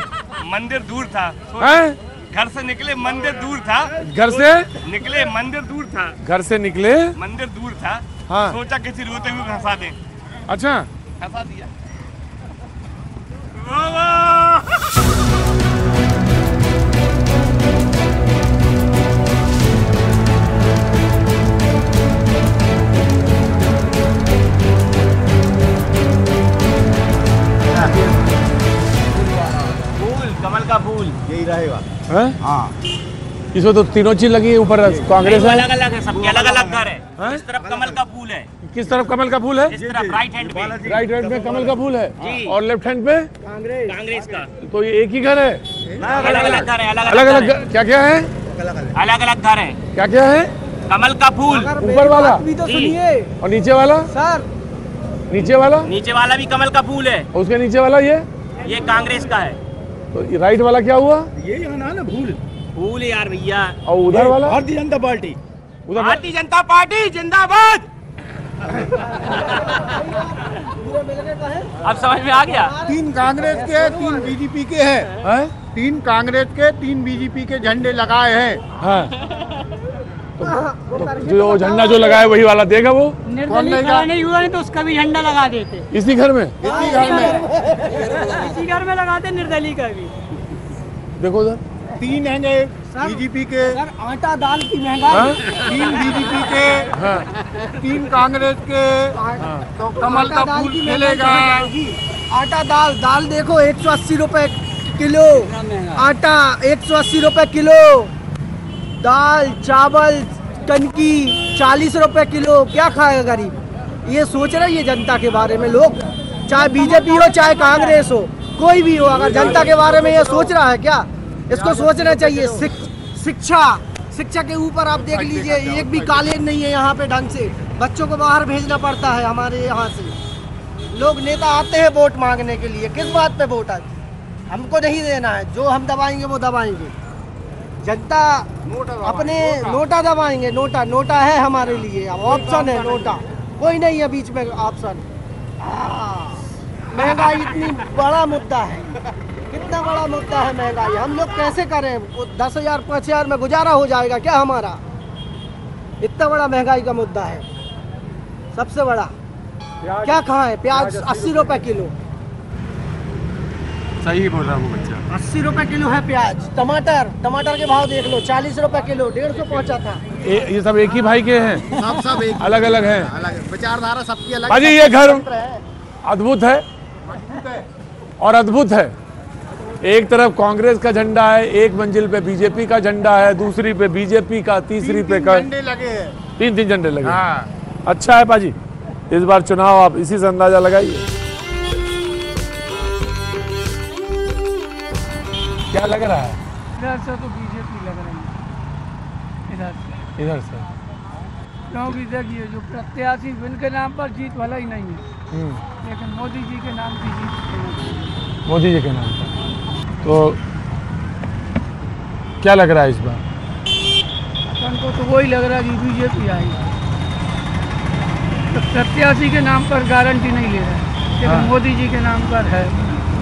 मंदिर दूर था। हैं? घर से निकले, मंदिर दूर था। घर से निकले, मंदिर दूर था। घर से निकले, मंदिर दूर था। हाँ। सोचा किसी रोते हुए हंसा दें। अच्छा, हंसा दिया। कमल का फूल यही रहेगा। हाँ, इसमें तो तीनों चीज लगी है ऊपर। कांग्रेस है, अलग अलग है, सबके अलग अलग घर है। इस तरफ कमल का फूल है। किस तरफ कमल का फूल है? इस तरफ राइट हैंड पे। राइट हैंड पे कमल का फूल है और लेफ्ट हैंड पे कांग्रेस का। तो ये एक ही घर है? अलग अलग घर है। अलग अलग क्या क्या है? अलग अलग घर है। क्या क्या है? कमल का फूल ऊपर वाला भी तो सुनिए। और नीचे वाला? सर, नीचे वाला? नीचे वाला भी कमल का फूल है। उसके नीचे वाला ये कांग्रेस का है। तो राइट वाला क्या हुआ? ये ना फूल फूल यार भैया। और उधर वाला? भारतीय जनता पार्टी। उधर भारतीय जनता पार्टी जिंदाबाद। अब समझ में आ गया। 3 कांग्रेस के हैं, 3 बीजेपी के हैं। 3 कांग्रेस के, 3 बीजेपी के झंडे लगाए हैं। हाँ। जो झंडा जो लगाए वही वाला देगा वो? निर्दलीय खड़ा नहीं हुआ नहीं तो उसका भी झंडा लगा देते। इसी घर में? इसी घर में लगाते निर्दलीय का भी। देखो सर, 3 हैं बीजेपी के, आटा दाल की महंगाई, 3 बीजेपी के, 3 कांग्रेस के, तो कमल का फूल खिलेगा। आटा दाल देखो 180 रुपए किलो, आटा 180 रुपए किलो, दाल चावल टंकी 40 रुपए किलो, क्या खाएगा गरीब? ये सोच रही है जनता के बारे में लोग, चाहे बीजेपी हो चाहे कांग्रेस हो, कोई भी हो, अगर जनता के बारे में ये सोच रहा है क्या? इसको सोचना चाहिए। शिक्षा के ऊपर आप देख लीजिए, एक भी कॉलेज नहीं है यहाँ पे ढंग से, बच्चों को बाहर भेजना पड़ता है हमारे यहाँ से। लोग नेता आते हैं वोट मांगने के लिए, किस बात पे वोट आती? हमको नहीं देना है, जो हम दबाएंगे वो दबाएंगे। जनता अपने नोटा दबाएंगे, नोटा है हमारे लिए, ऑप्शन है नोटा, कोई नहीं है बीच में ऑप्शन। महंगाई इतनी बड़ा मुद्दा है, कितना बड़ा मुद्दा है महंगाई, हम लोग कैसे करें? 10,000 5,000 में गुजारा हो जाएगा क्या हमारा? इतना बड़ा महंगाई का मुद्दा है, सबसे बड़ा। क्या खाएं? प्याज 80 रुपए किलो। सही बोल रहा वो बच्चा। 80 रुपए किलो है प्याज। टमाटर के भाव देख लो, 40 रुपए किलो, 150 पहुंचा था। ये सब एक ही भाई के हैं? सब एक अलग अलग हैं, विचारधारा सबकी अलग। भाजी ये घर अद्भुत है और अद्भुत है। एक तरफ कांग्रेस का झंडा है, एक मंजिल पे बीजेपी का झंडा है, दूसरी पे बीजेपी का, तीसरी पे का, 3 लगे हैं। 3 झंडे लगे। हाँ। अच्छा है पाजी, इस बार चुनाव आप इसी से अंदाजा लगाइए। क्या लग रहा है? इधर से तो बीजेपी लग रही है, इधर से क्योंकि देखिए जो प्रत्याशी उनके नाम पर जीत भला ही नहीं है, लेकिन मोदी जी के नाम की जीत, मोदी जी के नाम पर। तो क्या लग रहा है इस बार? हमको तो वही लग रहा है कि बीजेपी आएगी। तो प्रत्याशी के नाम पर गारंटी नहीं ले रहा है, लेकिन हाँ। मोदी जी के नाम पर है।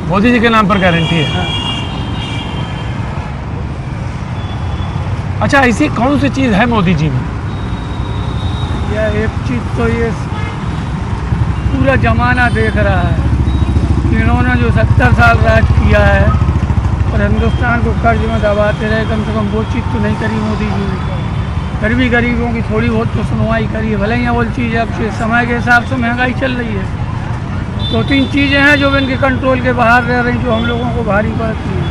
मोदी जी के नाम पर गारंटी है। हाँ। अच्छा, ऐसी कौन सी चीज है मोदी जी में? यह एक चीज तो ये पूरा जमाना देख रहा है, इन्होंने जो 70 साल राज किया है और हिंदुस्तान को कर्ज में दबाते रहे, कम से कम वो चीज़ तो नहीं करी मोदी जी ने। फिर भी गरीबों की थोड़ी बहुत तो सुनवाई करी है, भले ही वो चीज़ अब से समय के हिसाब से महंगाई चल रही है। 2-3 चीज़ें हैं जो इनके कंट्रोल के बाहर रह रही, जो हम लोगों को भारी पड़ती हैं।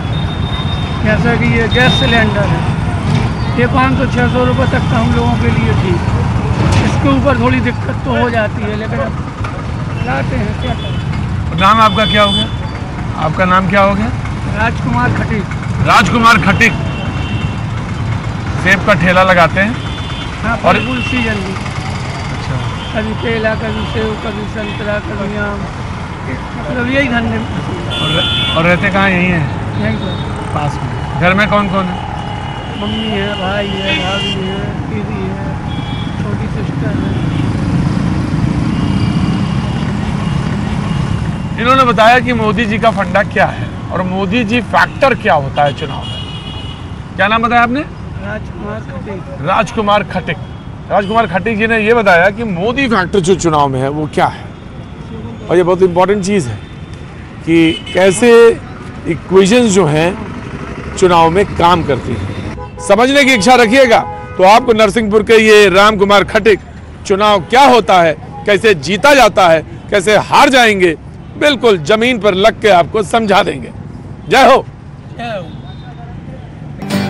जैसे कि ये गैस सिलेंडर है, ये 500-600 रुपये तक का हम लोगों के लिए ठीक, इसके ऊपर थोड़ी दिक्कत तो हो जाती है, लेकिन अब लाते हैं, क्या करें। नाम आपका क्या हो गया? आपका नाम क्या हो गया? राजकुमार खटीक। राजकुमार खटीक। सेब का ठेला लगाते हैं? हाँ, और फल सीजन भी। अच्छा। कभी केला, कभी सेब, कभी संतरा, कभी आम, मतलब यही धंधे। और रहते कहाँ? यहीं हैं? यहीं पर पास में। घर में कौन कौन है? मम्मी है, भाई है, भाभी है, दीदी है, छोटी सिस्टर है। इन्होंने बताया कि मोदी जी का फंडा क्या है और मोदी जी फैक्टर क्या होता है चुनाव में। क्या नाम बताया आपने? राजकुमार खटीक। राजकुमार खटीक। राजकुमार खटीक जी ने ये बताया कि मोदी फैक्टर जो चुनाव में है वो क्या है, और ये बहुत इंपॉर्टेंट चीज़ है कि कैसे इक्वेशंस जो हैं चुनाव में काम करती हैं। समझने की इच्छा रखिएगा तो आपको नरसिंहपुर के ये रामकुमार खटीक चुनाव क्या होता है, कैसे जीता जाता है, कैसे हार जाएंगे, बिल्कुल जमीन पर लग के आपको समझा देंगे। जय हो।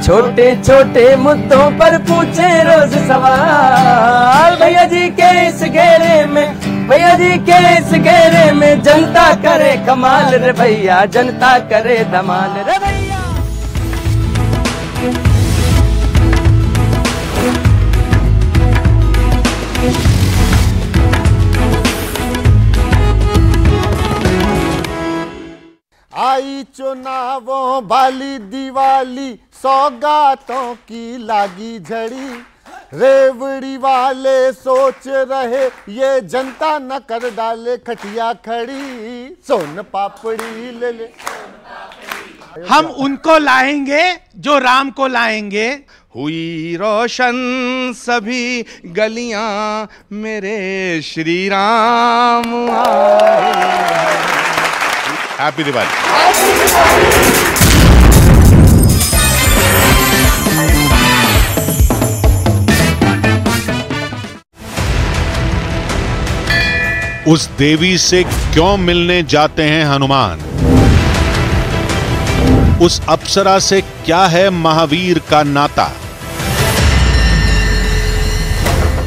छोटे छोटे मुद्दों पर पूछे रोज सवाल, भैया जी के इस घेरे में, भैया जी के इस घेरे में जनता करे कमाल रे भैया, जनता करे धमाल रे भैया। आई चुनावों वाली दिवाली, सौगातों की लागी झड़ी, रेवड़ी वाले सोच रहे ये जनता न कर डाले खटिया खड़ी, सोन पापड़ी ले ले। हम उनको लाएंगे जो राम को लाएंगे, हुई रोशन सभी गलियां मेरे श्री राम आए। हैप्पी दिवाली। उस देवी से क्यों मिलने जाते हैं हनुमान? उस अप्सरा से क्या है महावीर का नाता?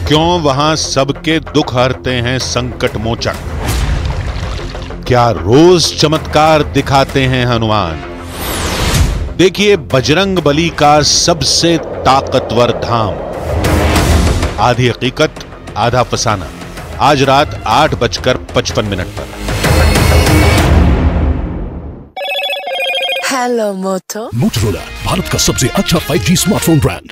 क्यों वहां सबके दुख हरते हैं संकट मोचक? क्या रोज चमत्कार दिखाते हैं हनुमान? देखिए बजरंग बली का सबसे ताकतवर धाम। आधी हकीकत आधा फसाना, आज रात 8:55 पर। हेलो मोटो। मोटोरोला, भारत का सबसे अच्छा 5G स्मार्टफोन ब्रांड।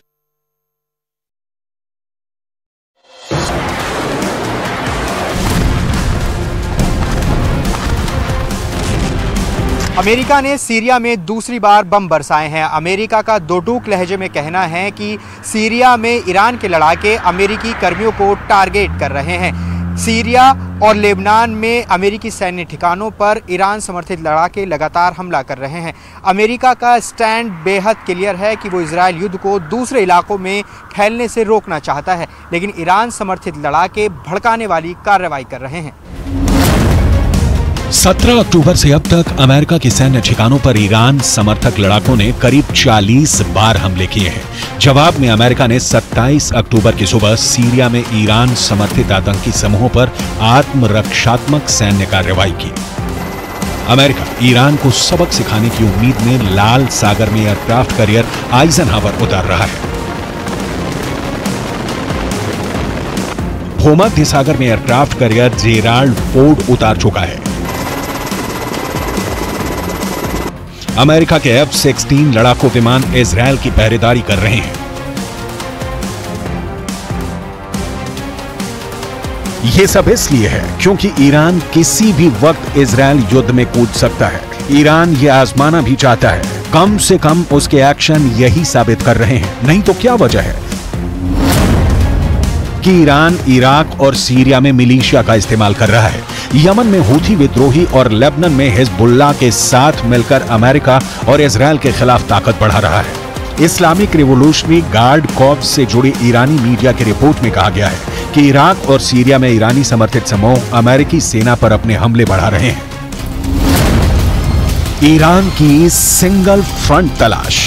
अमेरिका ने सीरिया में दूसरी बार बम बरसाए हैं। अमेरिका का दो टूक लहजे में कहना है कि सीरिया में ईरान के लड़ाके अमेरिकी कर्मियों को टारगेट कर रहे हैं। सीरिया और लेबनान में अमेरिकी सैन्य ठिकानों पर ईरान समर्थित लड़ाके लगातार हमला कर रहे हैं। अमेरिका का स्टैंड बेहद क्लियर है कि वो इजरायल युद्ध को दूसरे इलाकों में फैलने से रोकना चाहता है, लेकिन ईरान समर्थित लड़ाके भड़काने वाली कार्रवाई कर रहे हैं। 17 अक्टूबर से अब तक अमेरिका के सैन्य ठिकानों पर ईरान समर्थक लड़ाकों ने करीब 40 बार हमले किए हैं। जवाब में अमेरिका ने 27 अक्टूबर की सुबह सीरिया में ईरान समर्थित आतंकी समूहों पर आत्मरक्षात्मक सैन्य कार्रवाई की। अमेरिका ईरान को सबक सिखाने की उम्मीद में लाल सागर में एयरक्राफ्ट कैरियर आइजनहावर उतार रहा है। भूमध्य सागर में एयरक्राफ्ट कैरियर जेराल्ड फोर्ड उतार चुका है। अमेरिका के F-16 लड़ाकू विमान इजरायल की पहरेदारी कर रहे हैं। यह सब इसलिए है क्योंकि ईरान किसी भी वक्त इजरायल युद्ध में कूद सकता है। ईरान यह आजमाना भी चाहता है। कम से कम उसके एक्शन यही साबित कर रहे हैं। नहीं तो क्या वजह है कि ईरान इराक और सीरिया में मिलिशिया का इस्तेमाल कर रहा है। यमन में हूथी विद्रोही और लेबनान में हिजबुल्लाह के साथ मिलकर अमेरिका और इजरायल के खिलाफ ताकत बढ़ा रहा है। इस्लामिक रिवोल्यूशनरी गार्ड कॉर्प्स से जुड़ी ईरानी मीडिया की रिपोर्ट में कहा गया है कि इराक और सीरिया में ईरानी समर्थित समूह अमेरिकी सेना पर अपने हमले बढ़ा रहे हैं। ईरान की सिंगल फ्रंट तलाश।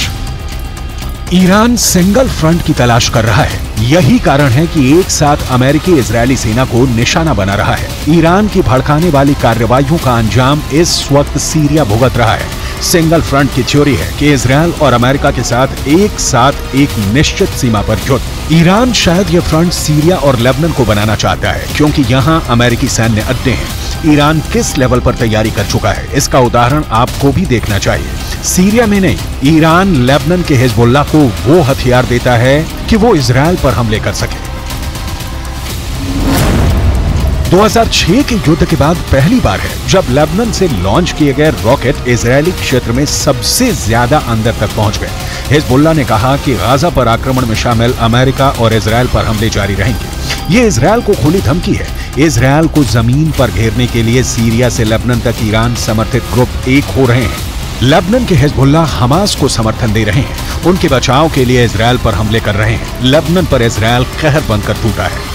ईरान सिंगल फ्रंट की तलाश कर रहा है। यही कारण है कि एक साथ अमेरिकी इजरायली सेना को निशाना बना रहा है। ईरान की भड़काने वाली कार्रवाइयों का अंजाम इस वक्त सीरिया भुगत रहा है। सिंगल फ्रंट की थ्योरी है कि इजरायल और अमेरिका के साथ एक निश्चित सीमा पर युद्ध। ईरान शायद यह फ्रंट सीरिया और लेबनान को बनाना चाहता है क्योंकि यहाँ अमेरिकी सैन्य अड्डे हैं। ईरान किस लेवल पर तैयारी कर चुका है इसका उदाहरण आपको भी देखना चाहिए। सीरिया में नहीं, ईरान लेबनान के हिजबुल्लाह को वो हथियार देता है कि वो इजरायल पर हमले कर सके। 2006 के युद्ध के बाद पहली बार है जब लेबनान से लॉन्च किए गए रॉकेट इजरायली क्षेत्र में सबसे ज्यादा अंदर तक पहुंच गए। हिजबुल्लाह ने कहा कि गाजा पर आक्रमण में शामिल अमेरिका और इजरायल पर हमले जारी रहेंगे। ये इजरायल को खुली धमकी है। इजरायल को जमीन पर घेरने के लिए सीरिया से लेबनान तक ईरान समर्थित ग्रुप एक हो रहे हैं। लेबनान के हिजबुल्लाह हमास को समर्थन दे रहे हैं। उनके बचाव के लिए इजरायल पर हमले कर रहे हैं। लेबनान पर इजरायल कहर बनकर टूटा है।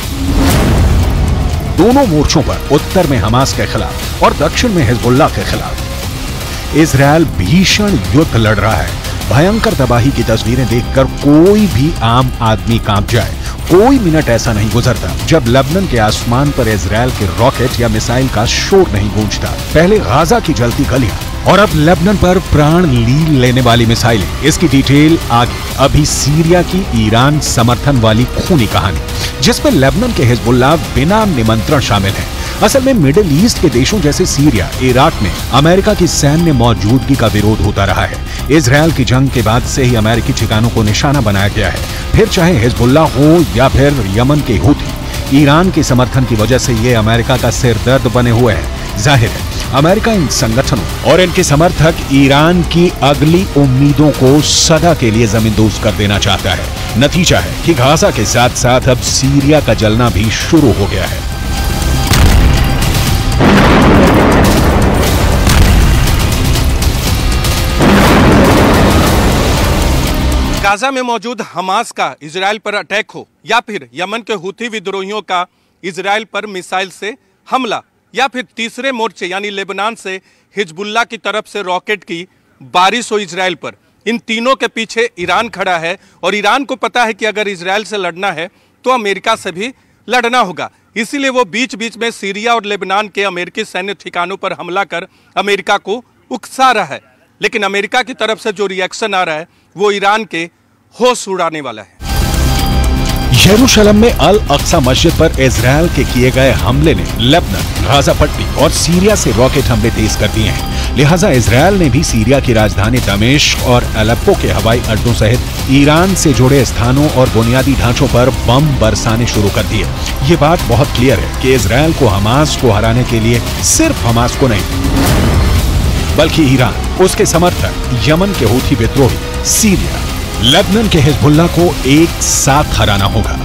दोनों मोर्चों पर, उत्तर में हमास के खिलाफ और दक्षिण में हिजबुल्लाह के खिलाफ, इजरायल भीषण युद्ध लड़ रहा है। भयंकर तबाही की तस्वीरें देखकर कोई भी आम आदमी कांप जाए। कोई मिनट ऐसा नहीं गुजरता जब लेबनान के आसमान पर इजरायल के रॉकेट या मिसाइल का शोर नहीं गूंजता। पहले गाजा की जलती गलियां और अब लेबनान पर प्राण लील लेने वाली मिसाइलें। इसकी डिटेल आगे। अभी सीरिया की ईरान समर्थन वाली खूनी कहानी जिसमें लेबनान के हिजबुल्लाह बिना निमंत्रण शामिल है। असल में मिडिल ईस्ट के देशों जैसे सीरिया, इराक में अमेरिका की सैन्य मौजूदगी का विरोध होता रहा है। इजरायल की जंग के बाद से ही अमेरिकी ठिकानों को निशाना बनाया गया है, फिर चाहे हिजबुल्लाह हो या फिर यमन के हूथी। ईरान के समर्थन की वजह से ये अमेरिका का सिरदर्द बने हुए हैं। जाहिर है अमेरिका इन संगठनों और इनके समर्थक ईरान की अगली उम्मीदों को सदा के लिए जमींदोज कर देना चाहता है। नतीजा है कि गाजा के साथ साथ अब सीरिया का जलना भी शुरू हो गया है। गाजा में मौजूद हमास का इजराइल पर अटैक हो या फिर यमन के हुथी विद्रोहियों का इजराइल पर मिसाइल से हमला या फिर तीसरे मोर्चे यानी लेबनान से हिजबुल्लाह की तरफ से रॉकेट की बारिश हो इजराइल पर, इन तीनों के पीछे ईरान खड़ा है और ईरान को पता है कि अगर इजराइल से लड़ना है तो अमेरिका से भी लड़ना होगा। इसीलिए वो बीच बीच में सीरिया और लेबनान के अमेरिकी सैन्य ठिकानों पर हमला कर अमेरिका को उकसा रहा है। लेकिन अमेरिका की तरफ से जो रिएक्शन आ रहा है वो ईरान के होश उड़ाने वाला है। यरूशलेम में अल अक्सा मस्जिद पर इजरायल के किए गए हमले ने लेबनान, गाजा पट्टी और सीरिया से रॉकेट हमले तेज कर दिए हैं। लिहाजा इजरायल ने भी सीरिया की राजधानी दमिश्क और अलेप्पो के हवाई अड्डों सहित ईरान से जुड़े स्थानों और बुनियादी ढांचों पर बम बरसाने शुरू कर दिए। ये बात बहुत क्लियर है कि इजरायल को हमास को हराने के लिए सिर्फ हमास को नहीं बल्कि ईरान, उसके समर्थक, यमन के हूथी विद्रोही, सीरिया, लेबनान के हिजबुल्लाह को एक साथ हराना होगा।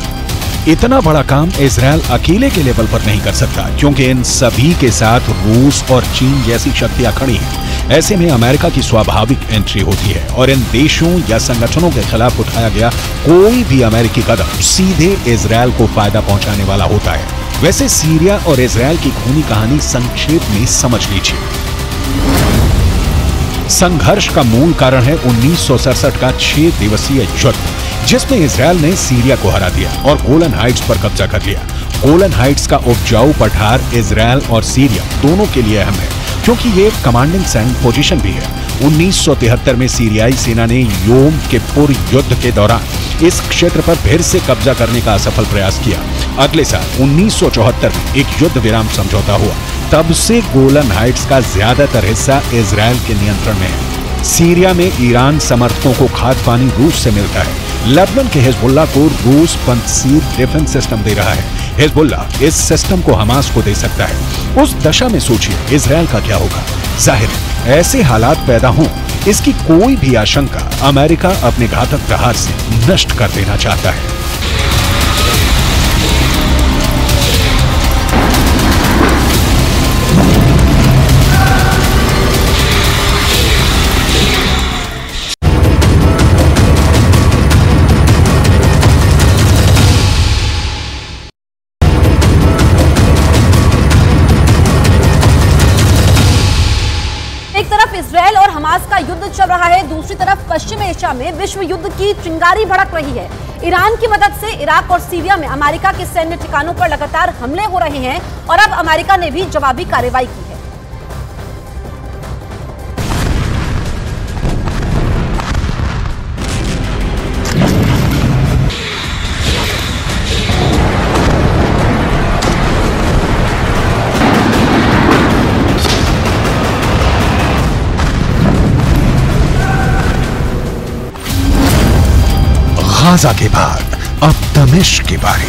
इतना बड़ा काम इजरायल अकेले के लेवल पर नहीं कर सकता क्योंकि इन सभी के साथ रूस और चीन जैसी शक्तियां खड़ी हैं। ऐसे में अमेरिका की स्वाभाविक एंट्री होती है और इन देशों या संगठनों के खिलाफ उठाया गया कोई भी अमेरिकी कदम सीधे इजरायल को फायदा पहुंचाने वाला होता है। वैसे सीरिया और इजरायल की खूनी कहानी संक्षेप में समझ लीजिए। संघर्ष का मूल कारण है 1967 का 6 दिवसीय युद्ध, जिसमें इजरायल ने सीरिया को हरा दिया और गोलन हाइट्स पर कब्जा कर लिया। गोलन हाइट्स का उपजाऊ पठार इजरायल और सीरिया दोनों के लिए अहम है क्योंकि ये एक कमांडिंग सेंट पोजीशन भी है। 1973 में सीरियाई सेना ने योम किप्पुर युद्ध के दौरान इस क्षेत्र पर फिर से कब्जा करने का असफल प्रयास किया। अगले साल 1974 में एक युद्ध विराम समझौता हुआ। तब से गोलन हाइट्स का ज्यादातर हिस्सा इजरायल के नियंत्रण में है। सीरिया में ईरान समर्थकों को खाद्य पानी रूस से मिलता है। लेबनान के हिजबुल्लाह को रूस पंसीर डिफेंस सिस्टम दे रहा है। हिजबुल्लाह इस सिस्टम को हमास को दे सकता है। उस दशा में सोचिए इजरायल का क्या होगा। जाहिर है ऐसे हालात पैदा हों इसकी कोई भी आशंका अमेरिका अपने घातक प्रहार से नष्ट कर देना चाहता है। इजरायल और हमास का युद्ध चल रहा है, दूसरी तरफ पश्चिम एशिया में विश्व युद्ध की चिंगारी भड़क रही है। ईरान की मदद से इराक और सीरिया में अमेरिका के सैन्य ठिकानों पर लगातार हमले हो रहे हैं और अब अमेरिका ने भी जवाबी कार्रवाई की है। गाजा के बाद अब दमिश्क की बारी।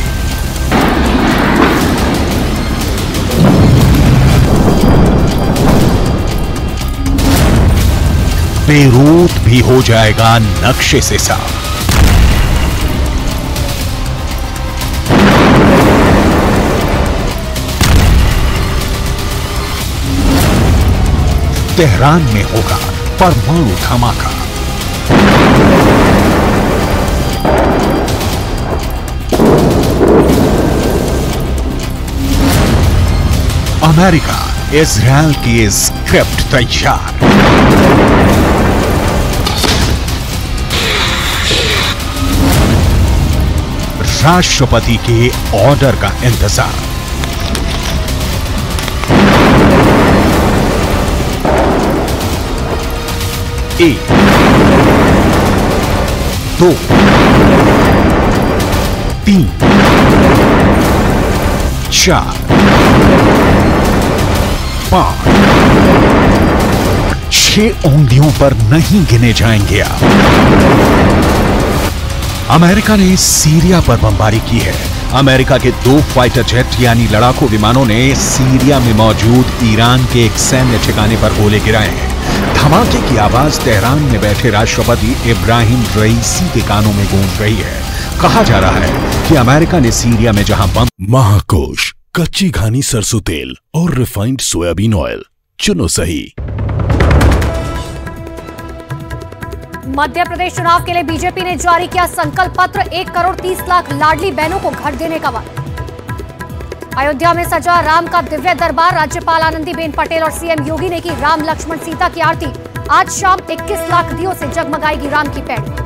बेरूत भी हो जाएगा नक्शे से साफ। तेहरान में होगा परमाणु धमाका। अमेरिका इजरायल की स्क्रिप्ट तैयार। राष्ट्रपति के ऑर्डर का इंतजार। एक, दो, तीन, चार, 5, 6 उंगलियों पर नहीं गिने जाएंगे आप। अमेरिका ने सीरिया पर बमबारी की है। अमेरिका के 2 फाइटर जेट यानी लड़ाकू विमानों ने सीरिया में मौजूद ईरान के एक सैन्य ठिकाने पर गोले गिराए हैं। धमाके की आवाज तेहरान में बैठे राष्ट्रपति इब्राहिम रईसी के कानों में गूंज रही है। कहा जा रहा है कि अमेरिका ने सीरिया में जहां बम महाकोश, कच्ची घानी सरसों तेल और रिफाइंड सोयाबीन ऑयल चुनो सही। मध्य प्रदेश चुनाव के लिए बीजेपी ने जारी किया संकल्प पत्र। 1 करोड़ 30 लाख लाडली बहनों को घर देने का वादा। अयोध्या में सजा राम का दिव्य दरबार। राज्यपाल आनंदीबेन पटेल और सीएम योगी ने की राम लक्ष्मण सीता की आरती। आज शाम 21 लाख दियों से जगमगाएगी राम की पैड़ी।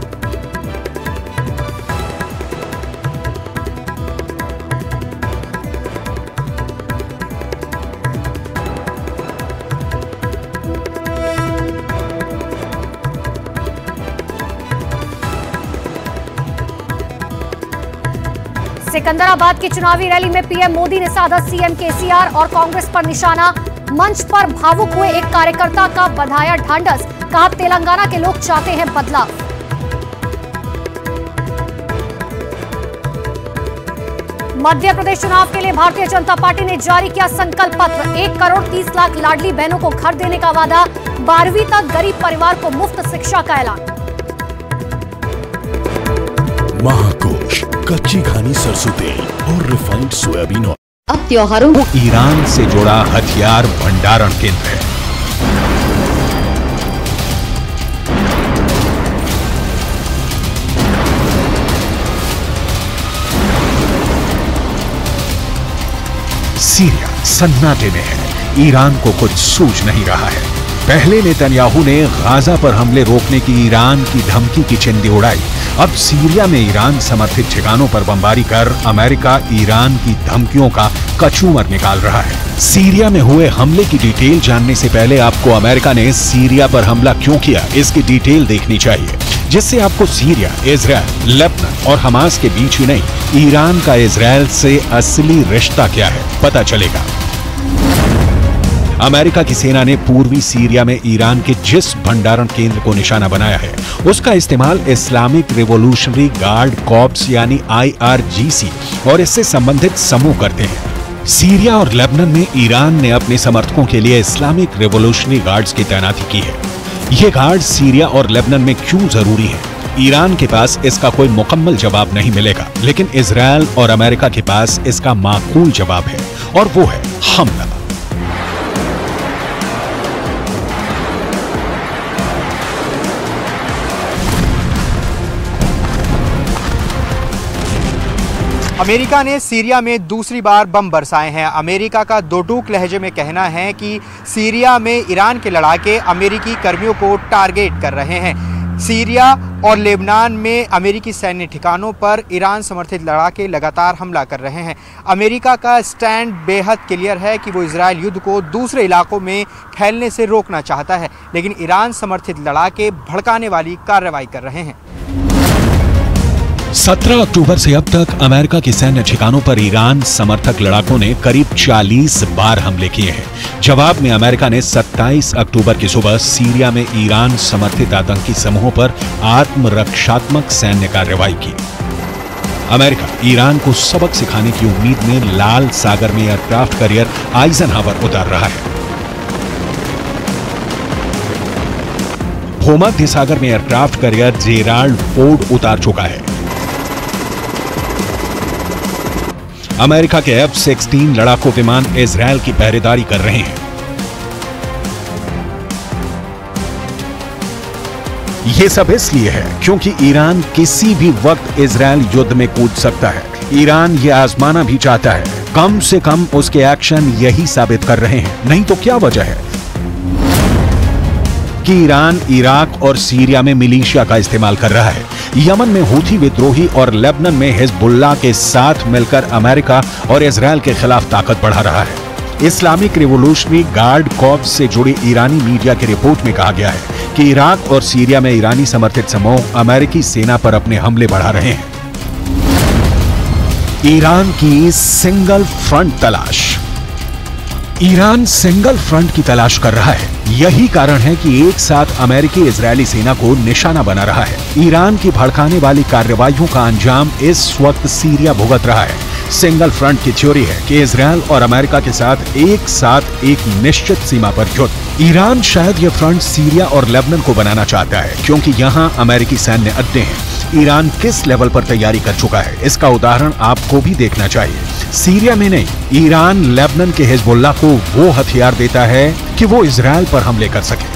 सिकंदराबाद की चुनावी रैली में पीएम मोदी ने साधा सीएम केसीआर और कांग्रेस पर निशाना। मंच पर भावुक हुए एक कार्यकर्ता का बधाया ढांढस। कहा तेलंगाना के लोग चाहते हैं बदलाव। मध्य प्रदेश चुनाव के लिए भारतीय जनता पार्टी ने जारी किया संकल्प पत्र। 1 करोड़ 30 लाख लाडली बहनों को घर देने का वादा। 12वीं तक गरीब परिवार को मुफ्त शिक्षा का ऐलान। महाकोश, कच्ची घानी सरसों तेल और रिफाइंड सोयाबीन ऑयल। अब त्योहारों को ईरान से जुड़ा हथियार भंडारण केंद्र है। सीरिया सन्नाटे में है। ईरान को कुछ सूझ नहीं रहा है। पहले नेतन्याहू ने गाजा पर हमले रोकने की ईरान की धमकी की चिंदी उड़ाई। अब सीरिया में ईरान समर्थित ठिकानों पर बमबारी कर अमेरिका ईरान की धमकियों का कचूमर निकाल रहा है। सीरिया में हुए हमले की डिटेल जानने से पहले आपको अमेरिका ने सीरिया पर हमला क्यों किया इसकी डिटेल देखनी चाहिए, जिससे आपको सीरिया, इजरायल, लेबनान और हमास के बीच ही नहीं, ईरान का इजरायल से असली रिश्ता क्या है पता चलेगा। अमेरिका की सेना ने पूर्वी सीरिया में ईरान के जिस भंडारण केंद्र को निशाना बनाया है उसका इस्तेमाल इस्लामिक रिवॉल्यूशनरी गार्ड कॉर्प्स यानी IRGC और इससे संबंधित समूह करते हैं। सीरिया और लेबनान में ईरान ने अपने समर्थकों के लिए इस्लामिक रिवॉल्यूशनरी गार्ड्स की तैनाती की है। ये गार्ड सीरिया और लेबनान में क्यों जरूरी है, ईरान के पास इसका कोई मुकम्मल जवाब नहीं मिलेगा, लेकिन इजरायल और अमेरिका के पास इसका माकूल जवाब है और वो है हमला। अमेरिका ने सीरिया में दूसरी बार बम बरसाए हैं। अमेरिका का दो टूक लहजे में कहना है कि सीरिया में ईरान के लड़ाके अमेरिकी कर्मियों को टारगेट कर रहे हैं। सीरिया और लेबनान में अमेरिकी सैन्य ठिकानों पर ईरान समर्थित लड़ाके लगातार हमला कर रहे हैं। अमेरिका का स्टैंड बेहद क्लियर है कि वो इजरायल युद्ध को दूसरे इलाकों में फैलने से रोकना चाहता है, लेकिन ईरान समर्थित लड़ाके भड़काने वाली कार्रवाई कर रहे हैं। 17 अक्टूबर से अब तक अमेरिका के सैन्य ठिकानों पर ईरान समर्थक लड़ाकों ने करीब 40 बार हमले किए हैं। जवाब में अमेरिका ने 27 अक्टूबर की सुबह सीरिया में ईरान समर्थित आतंकी समूहों पर आत्मरक्षात्मक सैन्य कार्रवाई की। अमेरिका ईरान को सबक सिखाने की उम्मीद में लाल सागर में एयरक्राफ्ट कैरियर आइजनहावर उतार रहा है। भूमध्य सागर में एयरक्राफ्ट कैरियर जेराल्ड फोर्ड उतार चुका है। अमेरिका के F-16 लड़ाकू विमान इजरायल की पहरेदारी कर रहे हैं। यह सब इसलिए है क्योंकि ईरान किसी भी वक्त इजरायल युद्ध में कूद सकता है। ईरान यह आजमाना भी चाहता है। कम से कम उसके एक्शन यही साबित कर रहे हैं, नहीं तो क्या वजह है कि ईरान इराक और सीरिया में मिलिशिया का इस्तेमाल कर रहा है। यमन में हूथी विद्रोही और लेबनान में हिजबुल्लाह के साथ मिलकर अमेरिका और इजरायल के खिलाफ ताकत बढ़ा रहा है। इस्लामिक रिवॉल्यूशनरी गार्ड कॉर्प्स से जुड़ी ईरानी मीडिया की रिपोर्ट में कहा गया है कि इराक और सीरिया में ईरानी समर्थित समूह अमेरिकी सेना पर अपने हमले बढ़ा रहे हैं। ईरान की सिंगल फ्रंट तलाश। ईरान सिंगल फ्रंट की तलाश कर रहा है। यही कारण है कि एक साथ अमेरिकी इजरायली सेना को निशाना बना रहा है। ईरान की भड़काने वाली कार्रवाइयों का अंजाम इस वक्त सीरिया भुगत रहा है। सिंगल फ्रंट की थ्योरी है कि इजरायल और अमेरिका के साथ एक निश्चित सीमा पर युद्ध। ईरान शायद यह फ्रंट सीरिया और लेबनान को बनाना चाहता है, क्योंकि यहाँ अमेरिकी सैन्य अड्डे हैं। ईरान किस लेवल पर तैयारी कर चुका है, इसका उदाहरण आपको भी देखना चाहिए। सीरिया में नहीं, ईरान लेबनान के हिजबुल्लाह को वो हथियार देता है कि वो इजरायल पर हमले कर सके।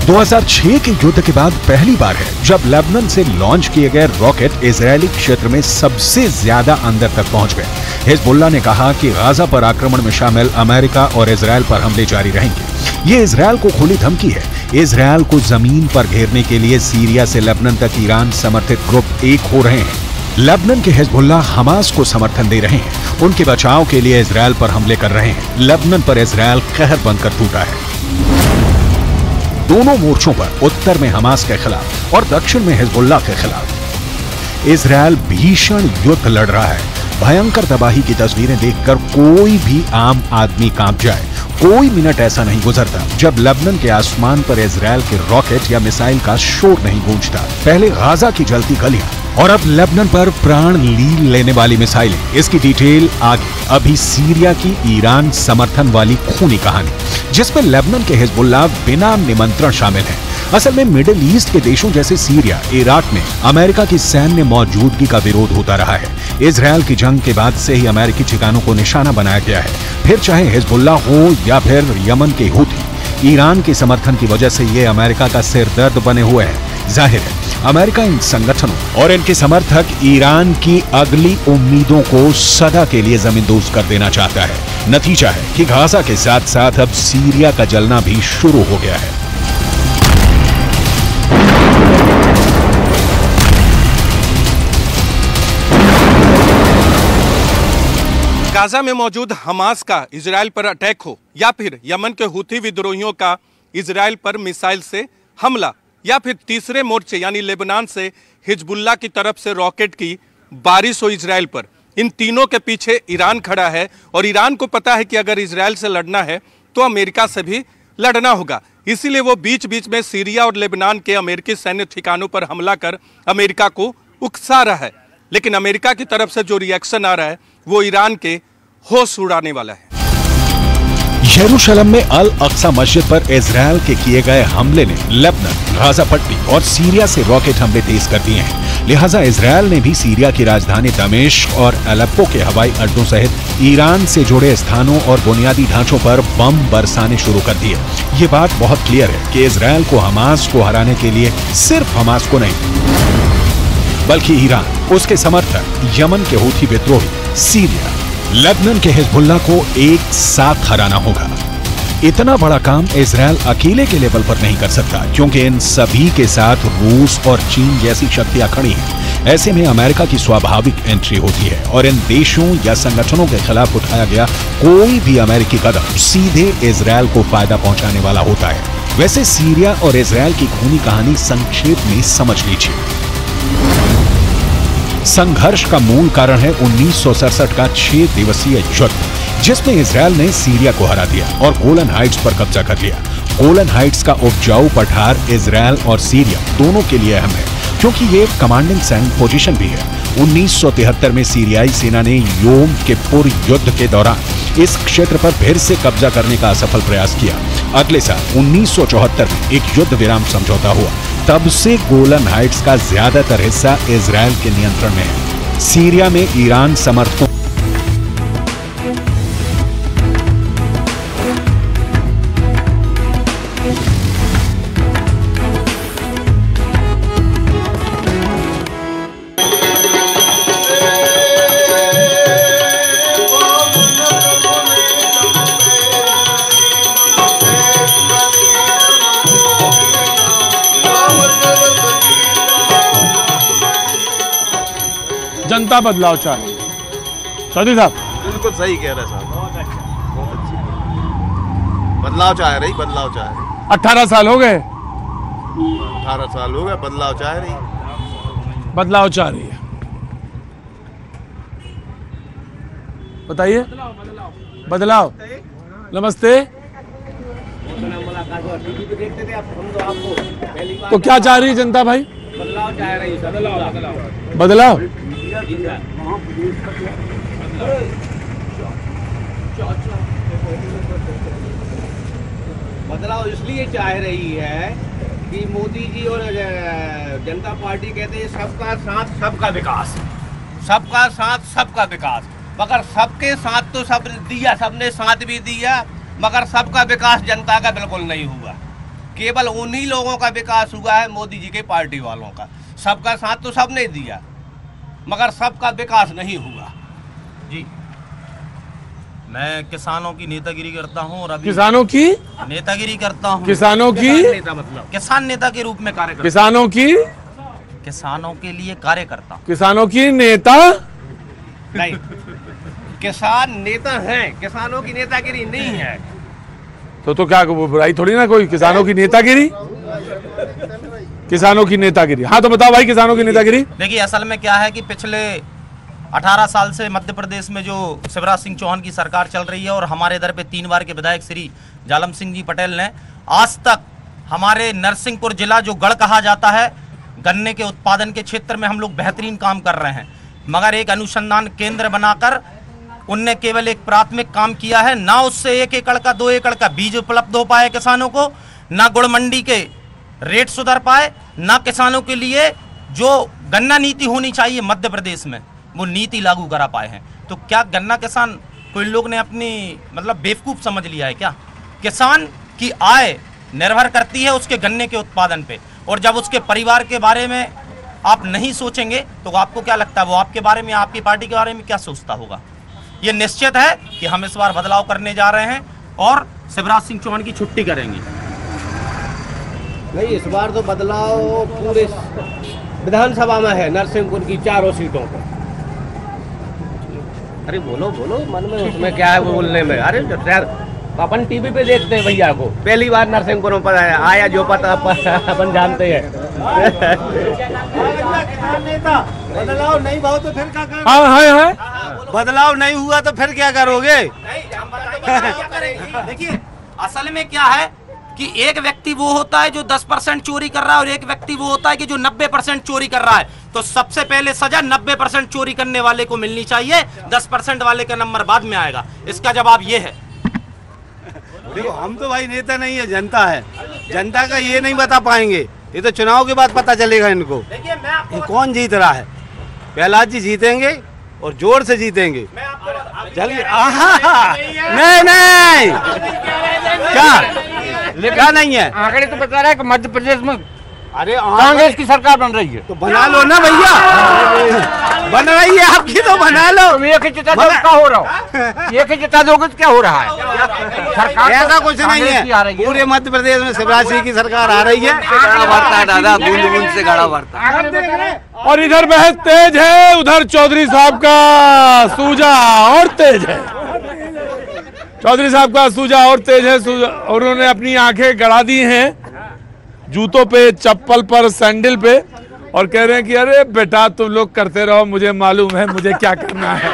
2006 के युद्ध के बाद पहली बार है जब लेबनान से लॉन्च किए गए रॉकेट इजरायली क्षेत्र में सबसे ज्यादा अंदर तक पहुंच गए। हिजबुल्लाह ने कहा कि गाजा पर आक्रमण में शामिल अमेरिका और इजरायल पर हमले जारी रहेंगे। ये इजरायल को खुली धमकी है। इजरायल को जमीन पर घेरने के लिए सीरिया से लेबनान तक ईरान समर्थित ग्रुप एक हो रहे हैं। लेबनान के हिजबुल्लाह हमास को समर्थन दे रहे हैं। उनके बचाव के लिए इजरायल पर हमले कर रहे हैं। लेबनान पर इजरायल कहर बनकर टूटा है। दोनों मोर्चों पर, उत्तर में हमास के खिलाफ और दक्षिण में हिजबुल्लाह के खिलाफ, इजरायल भीषण युद्ध लड़ रहा है। भयंकर तबाही की तस्वीरें देखकर कोई भी आम आदमी कांप जाए। कोई मिनट ऐसा नहीं गुजरता जब लेबनान के आसमान पर इजरायल के रॉकेट या मिसाइल का शोर नहीं गूंजता। पहले गाजा की जलती गलियां और अब लेबनान पर प्राण लील लेने वाली मिसाइलें। इसकी डिटेल आगे। अभी सीरिया की ईरान समर्थन वाली खूनी कहानी, जिसमें लेबनान के हिजबुल्लाह बिना निमंत्रण शामिल हैं। असल में मिडिल ईस्ट के देशों जैसे सीरिया, इराक में अमेरिका की सैन्य मौजूदगी का विरोध होता रहा है। इजरायल की जंग के बाद से ही अमेरिकी ठिकानों को निशाना बनाया गया है, फिर चाहे हिजबुल्लाह हो या फिर यमन के हूथी। ईरान के समर्थन की वजह से ये अमेरिका का सिरदर्द बने हुए हैं। जाहिर है अमेरिका इन संगठनों और इनके समर्थक ईरान की अगली उम्मीदों को सदा के लिए जमींदोज कर देना चाहता है। नतीजा है कि गाजा के साथ साथ अब सीरिया का जलना भी शुरू हो गया है। गाजा में मौजूद हमास का इजरायल पर अटैक हो या फिर यमन के हूथी विद्रोहियों का इजरायल पर मिसाइल से हमला या फिर तीसरे मोर्चे यानी लेबनान से हिजबुल्लाह की तरफ से रॉकेट की बारिश हो इजरायल पर, इन तीनों के पीछे ईरान खड़ा है। और ईरान को पता है कि अगर इजरायल से लड़ना है तो अमेरिका से भी लड़ना होगा। इसीलिए वो बीच बीच में सीरिया और लेबनान के अमेरिकी सैन्य ठिकानों पर हमला कर अमेरिका को उकसा रहा है। लेकिन अमेरिका की तरफ से जो रिएक्शन आ रहा है वो ईरान के होश उड़ाने वाला है। यरूशलेम में अल अक्सा मस्जिद पर इजरायल के किए गए हमले ने लेबनान, गाजा पट्टी और सीरिया से रॉकेट हमले तेज कर दिए हैं। लिहाजा इजरायल ने भी सीरिया की राजधानी दमिश्क और अलेप्पो के हवाई अड्डों सहित ईरान से जुड़े स्थानों और बुनियादी ढांचों पर बम बरसाने शुरू कर दिए। ये बात बहुत क्लियर है कि इजरायल को हमास को हराने के लिए सिर्फ हमास को नहीं, बल्कि ईरान, उसके समर्थक, यमन के हूथी विद्रोही, सीरिया, लेबनान के हिजबुल्लाह को एक साथ हराना होगा। इतना बड़ा काम इजरायल अकेले के लेवल पर नहीं कर सकता, क्योंकि इन सभी के साथ रूस और चीन जैसी शक्तियां खड़ी हैं। ऐसे में अमेरिका की स्वाभाविक एंट्री होती है और इन देशों या संगठनों के खिलाफ उठाया गया कोई भी अमेरिकी कदम सीधे इजरायल को फायदा पहुंचाने वाला होता है। वैसे सीरिया और इजरायल की खूनी कहानी संक्षेप में समझ लीजिए। संघर्ष का मूल कारण है 1967 का 6 दिवसीय युद्ध, जिसमें इजरायल ने सीरिया को हरा दिया और गोलन हाइट्स पर कब्जा कर लिया। गोलन हाइट्स का उपजाऊ पठार इजरायल और सीरिया दोनों के लिए अहम है, क्योंकि ये कमांडिंग सेंट पोजीशन भी है। 1973 में सीरियाई सेना ने योम किप्पुर युद्ध के दौरान इस क्षेत्र पर फिर से कब्जा करने का असफल प्रयास किया। अगले साल 1974 में एक युद्ध विराम समझौता हुआ। तब से गोलन हाइट्स का ज्यादातर हिस्सा इजरायल के नियंत्रण में है। सीरिया में ईरान समर्थकों जनता बदलाव चाह रही चौधरी साहब। बिल्कुल सही कह रहे साहब, बहुत अच्छी बदलाव चाह रही, बदलाव चाह रही। 18 साल हो गए, 18 साल हो गए, बदलाव चाह रही, बदलाव चाह रही है। बताइए। बदलाव। नमस्ते। तो क्या चाह रही है जनता भाई? बदलाव चाह रही है। बदलाव। बदलाव इसलिए चाह रही है कि मोदी जी और जनता पार्टी कहते हैं सबका साथ सबका विकास, सबका साथ सबका विकास, मगर सबके साथ तो सब दिया, सबने साथ भी दिया, मगर सबका विकास जनता का बिल्कुल नहीं हुआ। केवल उन्हीं लोगों का विकास हुआ है, मोदी जी के पार्टी वालों का। सबका साथ तो सबने दिया, मगर सबका विकास नहीं हुआ। जी, मैं किसानों की नेतागिरी करता हूं और अभी किसानों की नेतागिरी करता हूं। किसानों की नेता मतलब किसान नेता के रूप में कार्य करता हूं। किसानों की किसानों के लिए कार्य करता हूं। किसानों की नेता नहीं, किसान नेता हैं, किसानों की नेतागिरी नहीं है। तो क्या वो बुराई थोड़ी ना कोई किसानों की नेतागिरी, किसानों की नेतागिरी। हाँ तो बताओ भाई, किसानों की नेतागिरी। देखिए असल में क्या है कि पिछले 18 साल से मध्य प्रदेश में जो शिवराज सिंह चौहान की सरकार चल रही है और हमारे इधर पे 3 बार के विधायक श्री जालम सिंह जी पटेल ने आज तक हमारे नरसिंहपुर जिला जो गढ़ कहा जाता है गन्ने के उत्पादन के क्षेत्र में हम लोग बेहतरीन काम कर रहे हैं, मगर एक अनुसंधान केंद्र बनाकर उनने केवल एक प्राथमिक काम किया है। ना उससे 1 एकड़ का 2 एकड़ का बीज उपलब्ध हो पाए किसानों को, ना गुड़ मंडी के रेट सुधर पाए, ना किसानों के लिए जो गन्ना नीति होनी चाहिए मध्य प्रदेश में वो नीति लागू करा पाए हैं। तो क्या गन्ना किसान कोई लोग ने अपनी मतलब बेवकूफ़ समझ लिया है क्या? किसान की आय निर्भर करती है उसके गन्ने के उत्पादन पे, और जब उसके परिवार के बारे में आप नहीं सोचेंगे तो आपको क्या लगता है वो आपके बारे में, आपकी पार्टी के बारे में क्या सोचता होगा? ये निश्चित है कि हम इस बार बदलाव करने जा रहे हैं और शिवराज सिंह चौहान की छुट्टी करेंगे। नहीं, इस बार तो बदलाव पूरे विधानसभा में है, नरसिंहपुर की 4 सीटों पर। अरे बोलो बोलो, मन में उसमें क्या है वो बोलने में। अरे अपन टीवी पे देखते हैं भैया को, पहली बार नरसिंहपुर पर आया जो पता अपन जानते हैं। बदलाव नहीं हुआ तो फिर क्या करोगे? हाँ। बदलाव नहीं हुआ तो फिर क्या करोगे? देखिए असल में क्या है कि एक व्यक्ति वो होता है जो 10% चोरी कर रहा है और एक व्यक्ति वो होता है कि जो 90% चोरी कर रहा है। तो सबसे पहले सजा 90% चोरी करने वाले को मिलनी चाहिए, 10% वाले का नंबर बाद में आएगा। इसका जवाब ये है। देखो हम तो भाई नेता नहीं है, जनता है। जनता का ये नहीं बता पाएंगे, ये तो चुनाव के बाद पता चलेगा इनको कौन जीत रहा है। प्रहलाद जी जीतेंगे और जोर से जीतेंगे। चलिए नहीं क्या नहीं है, आंकड़े तो बता रहा है कि मध्य प्रदेश में अरे कांग्रेस की सरकार बन रही है। तो बना लो ना भैया, बन रही है आपकी तो बना लो। एक ही जिता दो क्या हो रहा हो, एक ही जिता दोगे तो क्या हो रहा है? सरकार ऐसा कुछ नहीं है, पूरे मध्य प्रदेश में शिवराज सिंह की सरकार आ रही है। बढ़ता है दादा, बूंद बूंद से गाड़ा बढ़ता है। और इधर बहस तेज है, उधर चौधरी साहब का सूजा और तेज है। चौधरी साहब का सूजा और तेज है, और उन्होंने अपनी आंखें गड़ा दी हैं जूतों पे, चप्पल पर, सैंडल पे, और कह रहे हैं कि अरे बेटा तुम लोग करते रहो, मुझे मालूम है मुझे क्या करना है।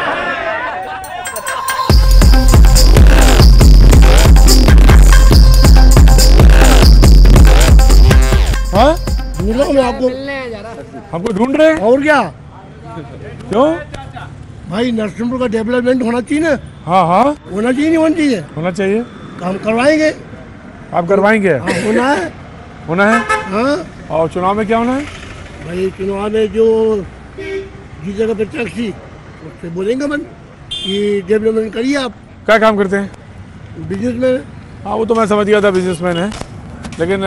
हाँ मिलो, मैं आपको हमको ढूंढ रहे हैं और क्या? क्यों भाई नरसिंहपुर का डेवलपमेंट होना चाहिए ना। हाँ होना चाहिए, नहीं होना चाहिए? होना चाहिए। काम करवाएंगे। आप करवाएंगे? हाँ, होना है। होना है। हाँ। और चुनाव में क्या होना है? भाई चुनाव में जो जीतेगा प्रत्याशी उससे बोलेंगे मन कि डेवलपमेंट करिए आप। क्या काम करते हैं? बिजनेसमैन। हाँ वो तो मैं समझ गया था बिजनेसमैन है, लेकिन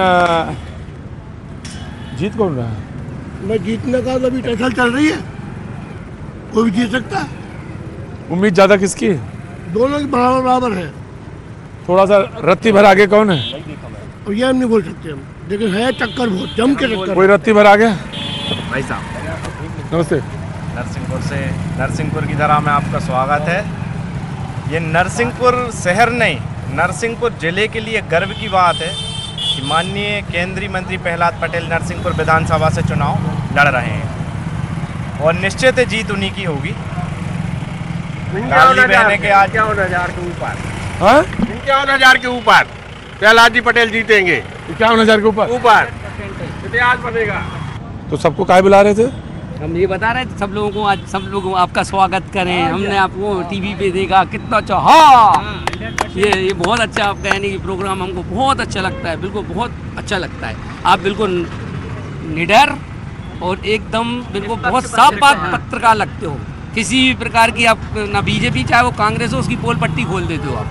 जीत कौन रहा है? मैं जीतने का तो अभी टसल चल रही है, कोई भी जीत सकता है। उम्मीद ज्यादा किसकी है? दोनों की बराबर बराबर है। थोड़ा सा रत्ती भर आगे कौन है? और ये हम नहीं बोल सकते हम, लेकिन है टक्कर बहुत जम के टक्कर। कोई रत्ती भर आ गया? भाई साहब नमस्ते। नरसिंहपुर से, नरसिंहपुर की तरह में आपका स्वागत है। ये नरसिंहपुर शहर नहीं, नरसिंहपुर जिले के लिए गर्व की बात है कि माननीय केंद्रीय मंत्री प्रहलाद पटेल नरसिंहपुर विधानसभा से चुनाव लड़ रहे हैं और निश्चित जीत उन्हीं की होगी। लाडली बहन के आज 51,000 के ऊपर। हाँ 51,000 के ऊपर प्रहलाद जी पटेल जीतेंगे। 51,000 के ऊपर इतिहास बनेगा। तो सबको काहे बुला रहे थे? हम ये बता रहे थे सब लोगों को, आज सब लोग आपका स्वागत करें। हमने आपको टीवी पे देखा, कितना अच्छा। हाँ ये बहुत अच्छा आपका यानी कि प्रोग्राम हमको बहुत अच्छा लगता है, बिल्कुल बहुत अच्छा लगता है। आप बिल्कुल निडर और एकदम बिल्कुल बहुत साफ बात पत्रकार लगते हो। किसी भी प्रकार की आप ना बीजेपी चाहे वो कांग्रेस हो उसकी पोल पट्टी खोल देते हो आप,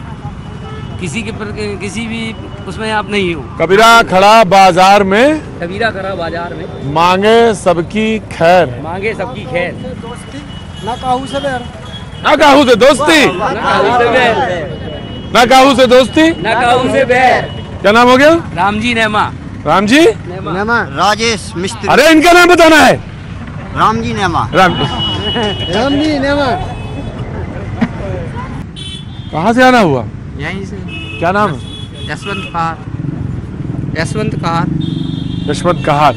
किसी भी उसमें आप नहीं हो। कबीरा खड़ा बाजार में, कबीरा खड़ा बाजार में मांगे सबकी खैर, मांगे सबकी खैर। ना काहू से बैर, ना काहू से दोस्ती, ना काहू से दोस्ती, ना काहू से बैर। क्या नाम हो गया? रामजी नेमा। रामजी नेमा। राजेश मिस्त्री। अरे इनका नाम बताना है। रामजी नेमा। रामजी नेमा। कहाँ से आना हुआ? यहीं से। क्या नाम है? यशवंत कहार। यशवंत कहार। यशवंत कहार।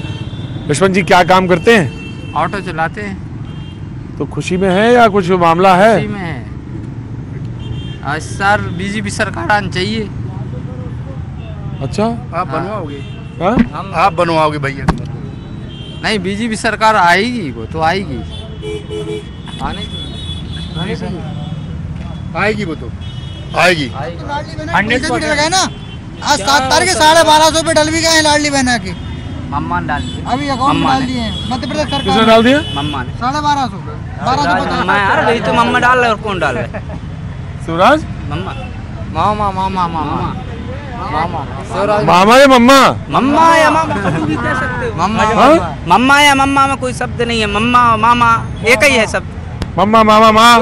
यशवंत जी क्या काम करते हैं? ऑटो चलाते हैं। तो खुशी में है या कुछ मामला है? खुशी में है। आज सर बीजेपी सरकार आनी चाहिए। अच्छा आप बनवाओगे? हाँ? आप बनवाओगे भैया? नहीं, बीजेपी सरकार आएगी, वो तो आएगी। आएगी वो तो आएगी। 100% ना। आज 7 तारीख 1250 पे डल भी गए हैं लाडली बहना के। मम्मा ने डाल दिए। अभी अकाउंट में डाल दिए हैं मध्य प्रदेश सरकार। किसने डाल दिया? मम्मा ने। 1250 यार वही तो मम्मा डाल रहे और कौन डाल रहे? शिवराज? मम्मा मामा मामा मामा मामा या मम्मा? मम्मा या मामा कभी भी कह सकते हो। मम्मा या मम्मा में कोई शब्द नहीं है। मम्मा मामा एक ही है शब्द। मम्मा मामा माँ।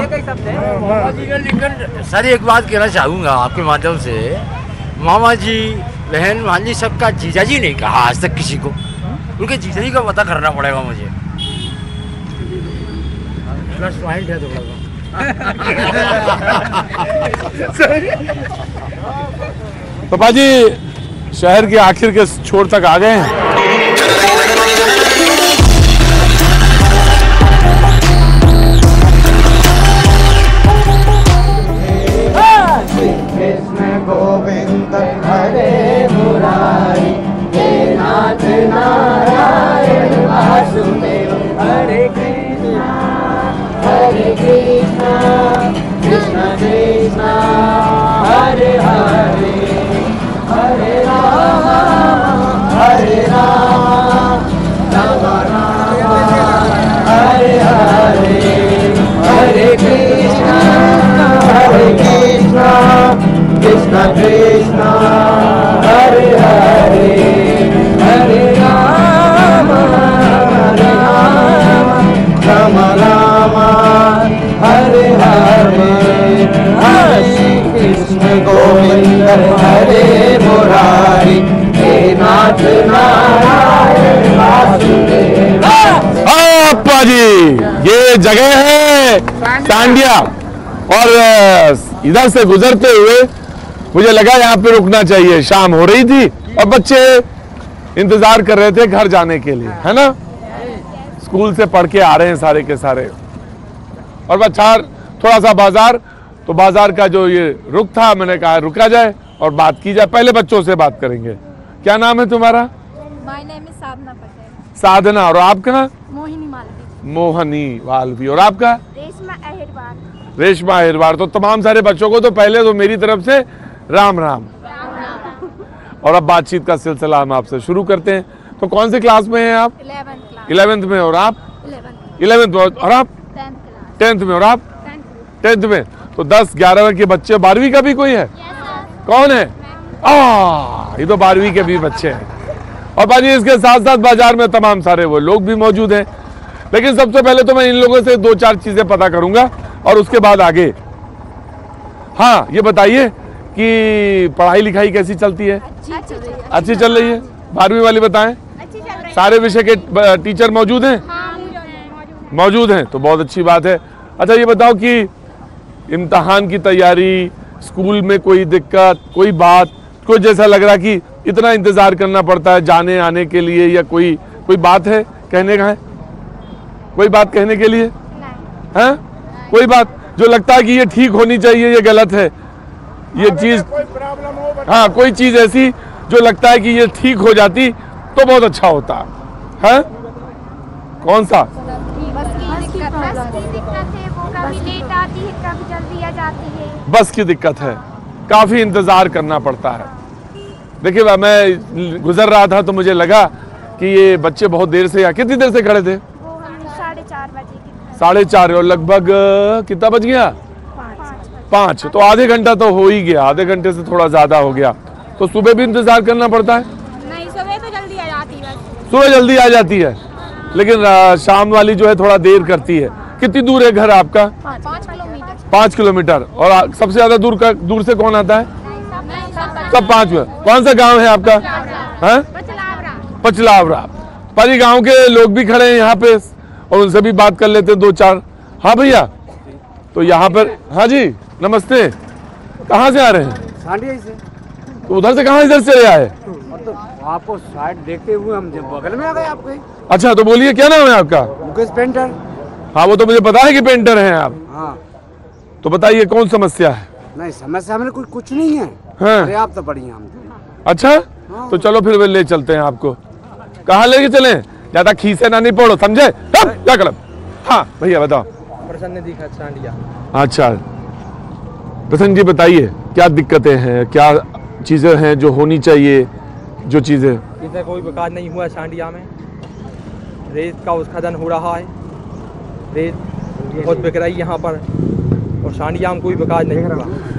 सर एक बात कहना चाहूँगा आपके माध्यम से, मामा जी बहन भांजी सबका जीजा जी नहीं कहा आज तक किसी को। उनके जीजा जी का पता करना पड़ेगा मुझे। प्लस पॉइंट है थोड़ा तो पाजी शहर के आखिर के छोर तक आ गए हैं। कृष्ण गोविंद हरे मुरारी, हे नाथ नारायण वासुदेव, हरे कृष्ण कृष्ण कृष्ण हरे हरे, हरे राम राम राम हरे हरे, हरे कृष्ण कृष्ण कृष्ण हरे हरे, हरे राम राम राम हरे हरे, हरे कृष्ण गोविंद हरे मुरारी, हे नाथ नारायण वासुदेव। पाजी ये जगह है सांडिया, और इधर से गुजरते हुए मुझे लगा यहाँ पे रुकना चाहिए। शाम हो रही थी और बच्चे इंतजार कर रहे थे घर जाने के लिए, है ना? स्कूल से पढ़ के आ रहे हैं सारे के सारे। और बच्चा थोड़ा सा बाजार, तो बाजार का जो ये रुक था, मैंने कहा रुका जाए और बात की जाए। पहले बच्चों से बात करेंगे। क्या नाम है तुम्हारा? माय नेम इज साधना पटेल। साधना। और आपका? मोहिनी मालवी। मोहनी वाल्वी। और आपका? रेशमा अहिरवार। रेशमा अहिरवार। तो तमाम सारे बच्चों को तो पहले तो मेरी तरफ से राम राम। और अब बातचीत का सिलसिला हम आपसे शुरू करते हैं। तो कौन से क्लास में हैं आप? 11th में। और आप? 11th में। और आप? 10th में। और आप? 10th में। तो 10-11 के बच्चे। 12वीं का भी कोई है? कौन है? ये तो 12वीं के भी बच्चे हैं। और बाजी इसके साथ साथ बाजार में तमाम सारे वो लोग भी मौजूद हैं। लेकिन सबसे पहले तो मैं इन लोगों से 2-4 चीजें पता करूंगा और उसके बाद आगे। हाँ ये बताइए कि पढ़ाई लिखाई कैसी चलती है? अच्छी चल रही है। 12वीं वाली बताएं। सारे विषय के टीचर मौजूद हैं? मौजूद हैं, तो बहुत अच्छी बात है। अच्छा ये बताओ कि इम्तिहान की तैयारी, स्कूल में कोई दिक्कत, कोई बात, कोई जैसा लग रहा कि इतना इंतजार करना पड़ता है जाने आने के लिए, या कोई बात है कहने का? है कोई बात कहने के लिए? हैं कोई बात? जो लगता है कि ये ठीक होनी चाहिए, ये गलत है, ये चीज, हाँ कोई चीज ऐसी जो लगता है कि ये ठीक हो जाती तो बहुत अच्छा होता है। कौन सा? बस की दिक्कत है, काफी इंतजार करना पड़ता है। देखिए मैं गुजर रहा था तो मुझे लगा कि ये बच्चे बहुत देर से, या कितनी देर से खड़े थे? 4:30 बजे। 4:30 और लगभग कितना बज गया? 5। तो आधे घंटा तो हो ही गया, आधे घंटे से थोड़ा ज्यादा हो गया। तो सुबह भी इंतजार करना पड़ता है? नहीं, सुबह तो जल्दी आ जाती है। सुबह जल्दी आ जाती है, लेकिन शाम वाली जो है थोड़ा देर करती है। कितनी दूर है घर आपका? 5 किलोमीटर। 5 किलोमीटर। और सबसे ज्यादा दूर से कौन आता है? सब 5 में। कौन सा गांव है आपका? पचलावरा। पाजी गांव के लोग भी खड़े हैं यहाँ पे और उनसे भी बात कर लेते हैं 2-4। हाँ भैया, तो यहाँ पर, हाँ जी नमस्ते, कहाँ से आ रहे हैं? सांडिया से। तो उधर से कहाँ इधर चले आए? तो आपको साइड देखते हुए हम बगल में आ गए आपके। अच्छा तो बोलिए क्या नाम है आपका? मुकेश पेंटर। हाँ वो तो मुझे पता है कि पेंटर हैं आप। हाँ तो बताइए कौन समस्या है? नहीं समस्या हमें कुछ नहीं है। हाँ। अरे आप तो बढ़िया हम। अच्छा हाँ। तो चलो फिर ले चलते हैं आपको। कहाँ लेके चले? ज्यादा खीसे ना नहीं पड़ो, समझे? क्या कलम? हाँ भैया बताओ। प्रसन्न दिखा सांडिया। अच्छा प्रसन्न जी बताइए क्या दिक्कतें हैं, क्या चीजें हैं जो होनी चाहिए, जो चीजें? इधर कोई विकास नहीं हुआ सांडिया में। रेत का उत्खनन हो रहा है, रेत बहुत बिक रही है यहाँ पर, और सांडिया में कोई विकास नहीं हुआ।